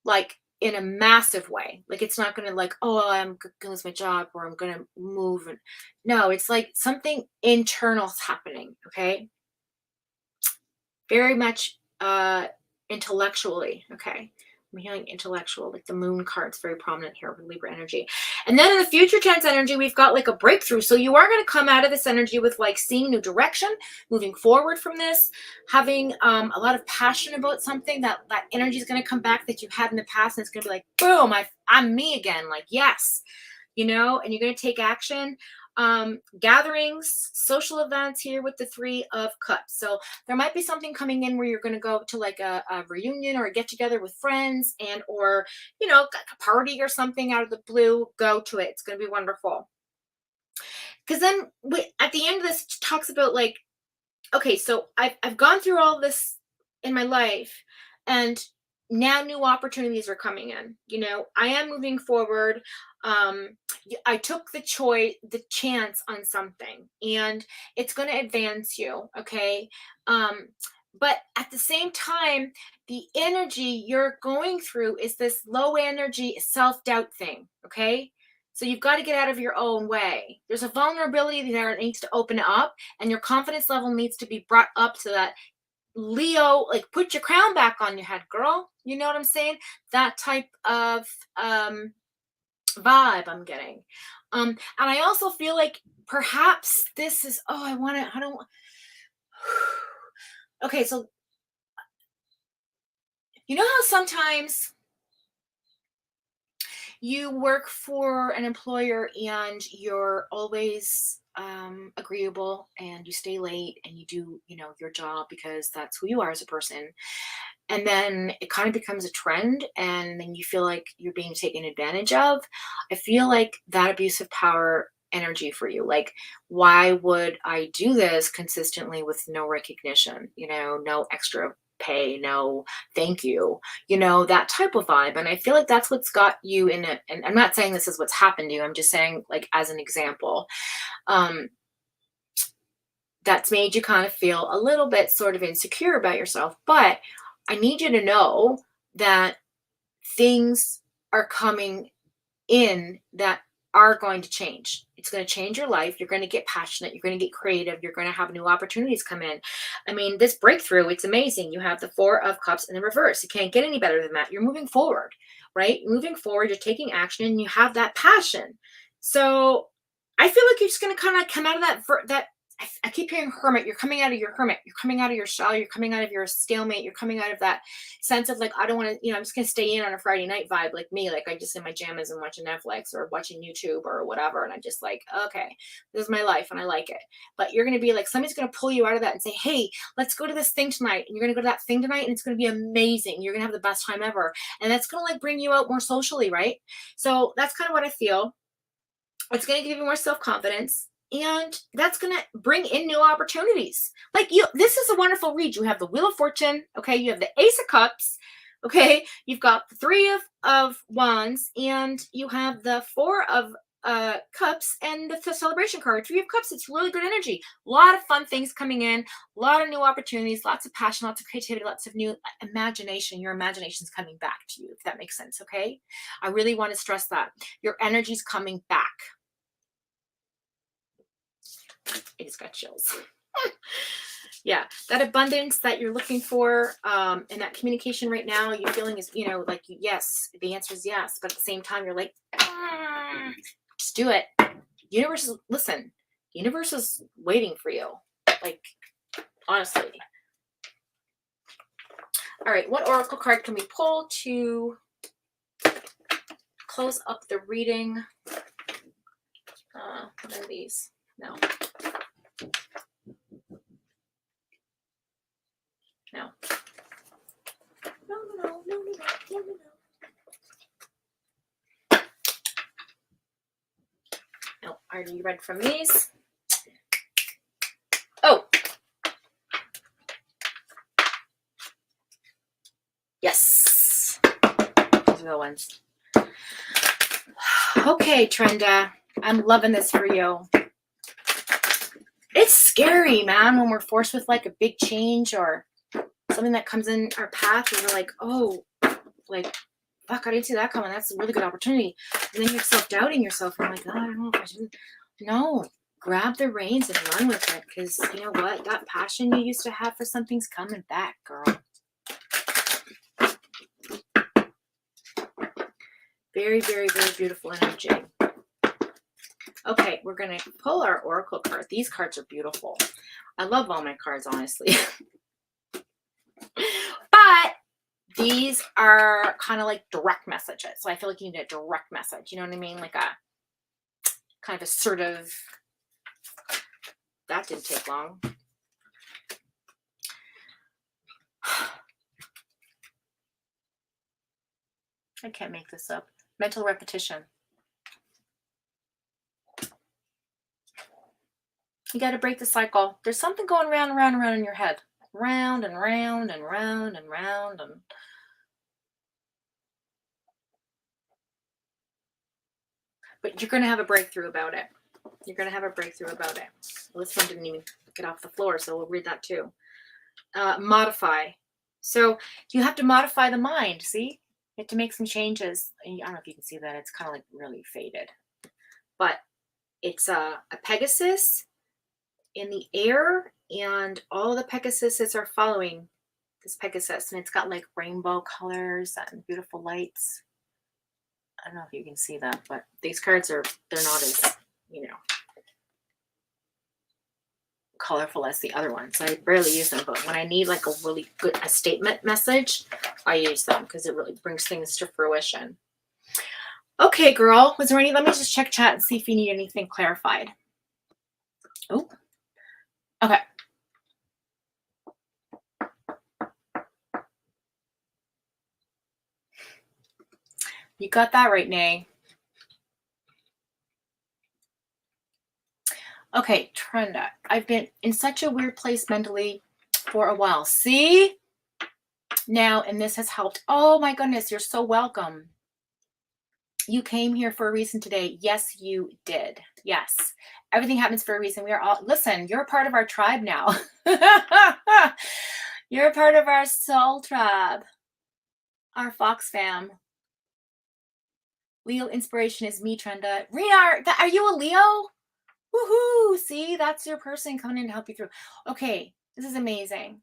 like in a massive way. Like it's not gonna like, oh, I'm gonna lose my job or I'm gonna move. And no, it's like something internal's happening. Okay, very much intellectually. Okay. I'm healing intellectual, like the moon card's very prominent here with Libra energy. And then in the future tense energy, we've got like a breakthrough. So you are going to come out of this energy with like seeing new direction, moving forward from this, having a lot of passion about something. That energy is going to come back that you had in the past, and it's going to be like, boom, I'm me again. Like, yes, and you're going to take action. Gatherings, social events here with the 3 of Cups. So there might be something coming in where you're going to go to like a reunion or a get together with friends and or a party or something out of the blue. Go to it. It's going to be wonderful. Because then at the end of this, it talks about like, okay, so I've gone through all this in my life, and now new opportunities are coming in. I am moving forward. I took the chance on something, and it's going to advance you. Okay. But at the same time, the energy you're going through is this low energy self doubt thing. Okay. So you've got to get out of your own way. There's a vulnerability there that needs to open up, and your confidence level needs to be brought up to that Leo, like put your crown back on your head, girl. You know what I'm saying? That type of vibe I'm getting. And I also feel like perhaps this is, oh, I don't, okay, so you know how sometimes you work for an employer and you're always agreeable and you stay late and you do your job because that's who you are as a person, and then it kind of becomes a trend and then you feel like you're being taken advantage of. I feel like that abusive power energy for you, like, why would I do this consistently with no recognition, no extra pay, no thank you, that type of vibe. And I feel like that's what's got you in it. And I'm not saying this is what's happened to you, I'm just saying like as an example. um that's made you kind of feel a little bit sort of insecure about yourself. But I need you to know that things are coming in that are going to change. It's going to change your life. You're going to get passionate. You're going to get creative. You're going to have new opportunities come in. I mean, this breakthrough, it's amazing. You have the 4 of Cups in the reverse. You can't get any better than that. You're moving forward, right? Moving forward, you're taking action and you have that passion. So I feel like you're just going to kind of come out of that I keep hearing hermit. You're coming out of your hermit. You're coming out of your shell. You're coming out of your stalemate. You're coming out of that sense of like, I don't want to, I'm just going to stay in on a Friday night vibe like me. Like I just in my jammies and watching Netflix or watching YouTube or whatever. And I'm just like, okay, this is my life and I like it. But you're going to be like, somebody's going to pull you out of that and say, hey, let's go to this thing tonight. And you're going to go to that thing tonight and it's going to be amazing. You're going to have the best time ever. And that's going to like bring you out more socially, right? So that's kind of what I feel. It's going to give you more self-confidence. And that's going to bring in new opportunities. Like this is a wonderful read. You have the Wheel of Fortune. Okay. You have the Ace of Cups. Okay, you've got the Three of Wands, and you have the Four of Cups and the celebration card. Three of Cups, it's really good energy. A lot of fun things coming in, a lot of new opportunities, lots of passion, lots of creativity, lots of new imagination. Your imagination's coming back to you, if that makes sense, okay? I really want to stress that. Your energy's coming back. I just got chills. Yeah, that abundance that you're looking for, and that communication right now, you're feeling is, like, yes, the answer is yes, but at the same time, you're like, just do it. Listen, universe is waiting for you. Like, honestly. All right, what oracle card can we pull to close up the reading? What are these? No. No. No. No, I already read from these. Oh. Yes. These are the ones. Okay, Trenda. I'm loving this for you. It's scary, man, when we're forced with like a big change or something that comes in our path and we're like, oh, like, fuck, I didn't see that coming. That's a really good opportunity. And then you're self-doubting yourself. And I'm like, oh, I don't know if I should. No, grab the reins and run with it. Because you know what? That passion you used to have for something's coming back, girl. Very, very, very beautiful energy. Okay, we're going to pull our oracle card. These cards are beautiful. I love all my cards, honestly. But these are kind of like direct messages. So I feel like you need a direct message. You know what I mean? Like a kind of assertive. That didn't take long. I can't make this up. Mental repetition. You got to break the cycle. There's something going round and round and round in your head. Round and round and round and round and... But you're going to have a breakthrough about it. You're going to have a breakthrough about it. Well, this one didn't even get off the floor, so we'll read that too. Modify. So you have to modify the mind, see? You have to make some changes. I don't know if you can see that. It's kind of like really faded. But it's a Pegasus in the air, and all the Pegasuses are following this Pegasus, and it's got like rainbow colors and beautiful lights. I don't know if you can see that, but these cards they're not as, colorful as the other ones. I barely use them, but when I need like a really good statement message, I use them because it really brings things to fruition. Okay, girl, was there any, let me just check chat and see if you need anything clarified. Oh, okay. You got that right, Nay. Okay, Trenda, I've been in such a weird place mentally for a while. See? Now, and this has helped. Oh my goodness, you're so welcome. You came here for a reason today. Yes, you did. Yes. Everything happens for a reason. We are all, listen, you're a part of our tribe now. You're a part of our soul tribe. Our Fox fam. Leo inspiration is me, Trenda. Rena, are you a Leo? Woohoo! See, that's your person coming in to help you through. Okay, this is amazing.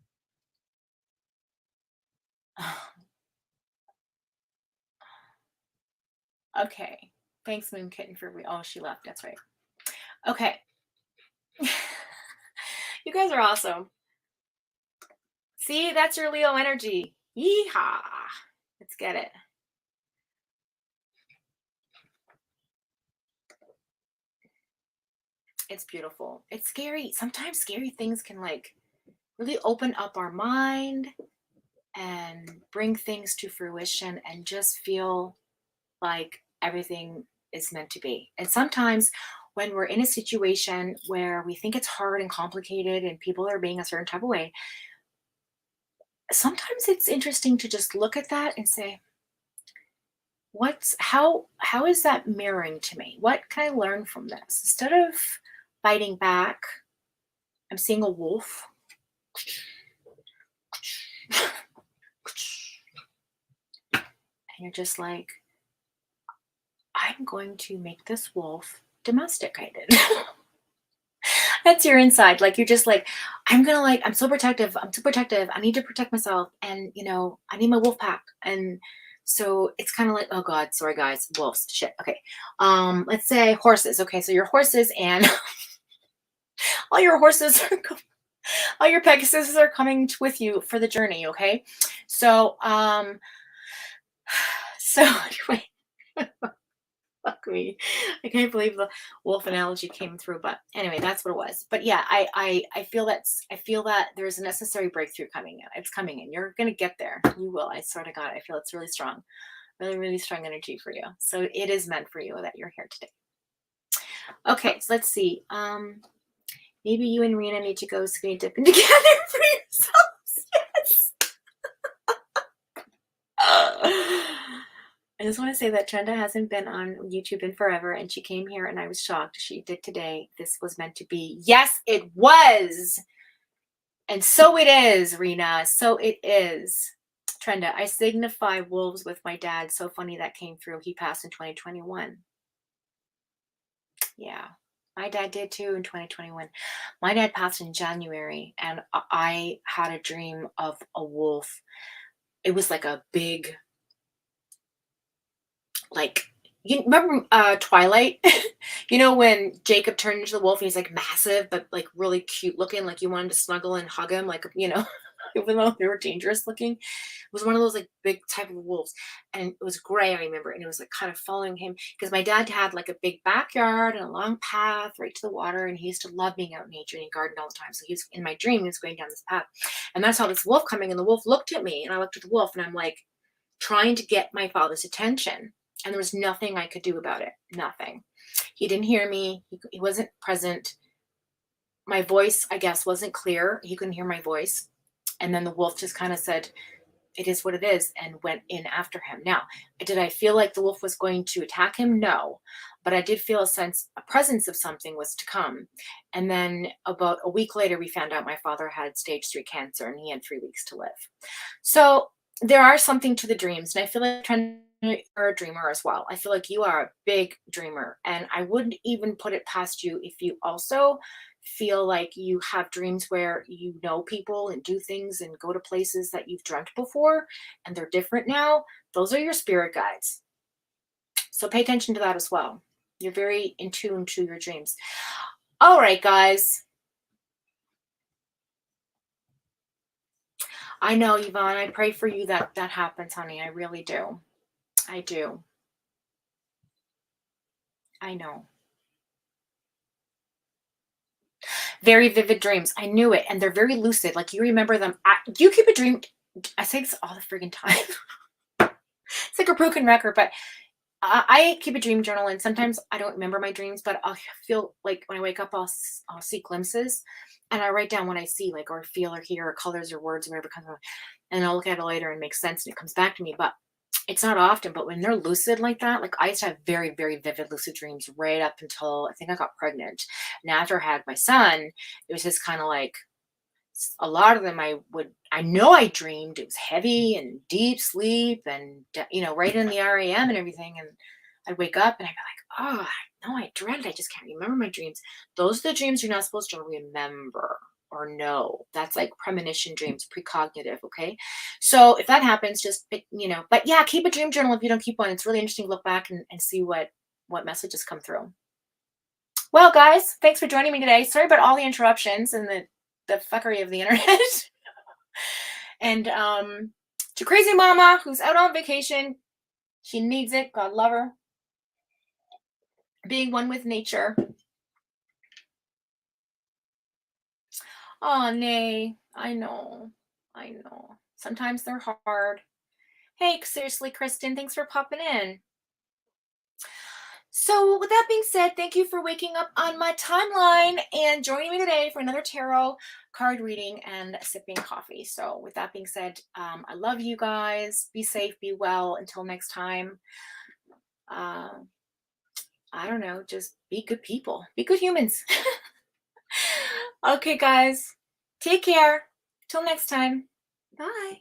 Okay, thanks, Moon Kitten, for oh, she left. That's right. Okay, you guys are awesome. See, that's your Leo energy. Yeehaw! Let's get it. It's beautiful. It's scary. Sometimes scary things can like really open up our mind and bring things to fruition and just feel like everything is meant to be. And sometimes when we're in a situation where we think it's hard and complicated and people are being a certain type of way, sometimes it's interesting to just look at that and say, how is that mirroring to me? What can I learn from this? Instead of fighting back, I'm seeing a wolf. And you're just like, I'm going to make this wolf domesticated. That's your inside. Like you're just like, I'm so protective. I'm too protective. I need to protect myself. And I need my wolf pack. And so it's kind of like, oh God, sorry guys, wolves. Shit. Okay. Let's say horses. Okay, so your horses and all your horses are all your Pegasuses are coming with you for the journey, okay? So so anyway. Fuck me. I can't believe the wolf analogy came through, but anyway, that's what it was. But yeah, I feel that there's a necessary breakthrough coming in. It's coming in. You're gonna get there. You will. I swear to God. I feel it's really strong. Really, really strong energy for you. So it is meant for you that you're here today. Okay, so let's see. Maybe you and Rena need to go skinny dipping together for yourselves. Yes. I just want to say that Trenda hasn't been on YouTube in forever, and she came here and I was shocked. She did today. This was meant to be. Yes, it was. And so it is, Rena. So it is. Trenda, I signify wolves with my dad. So funny that came through. He passed in 2021. Yeah. My dad did too in 2021. My dad passed in January, and I had a dream of a wolf. It was like a big, like, you remember Twilight? When Jacob turned into the wolf and he's like massive, but like really cute looking, like you wanted to snuggle and hug him, like, even though they were dangerous looking. It was one of those like big type of wolves. And it was gray, I remember. And it was like kind of following him because my dad had like a big backyard and a long path right to the water. And he used to love being out in nature and he gardened all the time. So he was in my dream, he was going down this path. And that's how this wolf coming. And the wolf looked at me and I looked at the wolf and I'm like trying to get my father's attention. And there was nothing I could do about it. Nothing. He didn't hear me. He wasn't present. My voice, I guess, wasn't clear. He couldn't hear my voice. And then the wolf just kind of said, it is what it is, and went in after him. Now, did I feel like the wolf was going to attack him? No. But I did feel a presence of something was to come. And then about a week later, we found out my father had stage 3 cancer and he had 3 weeks to live. So there are something to the dreams. And I feel like you're a dreamer as well. I feel like you are a big dreamer. And I wouldn't even put it past you if you also feel like you have dreams where you know people and do things and go to places that you've dreamt before and they're different now. Those are your spirit guides. So pay attention to that as well. You're very in tune to your dreams. All right, guys. I know, Yvonne, I pray for you that happens, honey. I really do. I do. I know. Very vivid dreams. I knew it. And they're very lucid. Like you remember them. Do you keep a dream? I say this all the friggin' time. It's like a broken record, but I keep a dream journal, and sometimes I don't remember my dreams, but I'll feel like when I wake up, I'll see glimpses, and I write down what I see, like or feel or hear or colors or words or whatever comes up, and I'll look at it later and make sense, and it comes back to me. But it's not often. But when they're lucid like that, like I used to have very, very vivid lucid dreams right up until I think I got pregnant, and after I had my son, it was just kind of like a lot of them I know I dreamed it was heavy and deep sleep and right in the REM and everything, and I'd wake up and I'd be like, oh no, I dreamt, I just can't remember my dreams. Those are the dreams you're not supposed to remember or know. That's like premonition dreams, precognitive. Okay, so if that happens, just but yeah, keep a dream journal. If you don't keep one, it's really interesting to look back and see what messages come through. Well, guys, thanks for joining me today. Sorry about all the interruptions and the fuckery of the internet. And to crazy mama who's out on vacation, she needs it. God love her. Being one with nature. Oh, nay. I know. Sometimes they're hard. Hey, seriously, Kristen, thanks for popping in. So, with that being said, thank you for waking up on my timeline and joining me today for another tarot card reading and sipping coffee. So, with that being said, I love you guys. Be safe, be well. Until next time, uh, I don't know, just be good people, be good humans. Okay, guys, take care. Till next time. Bye.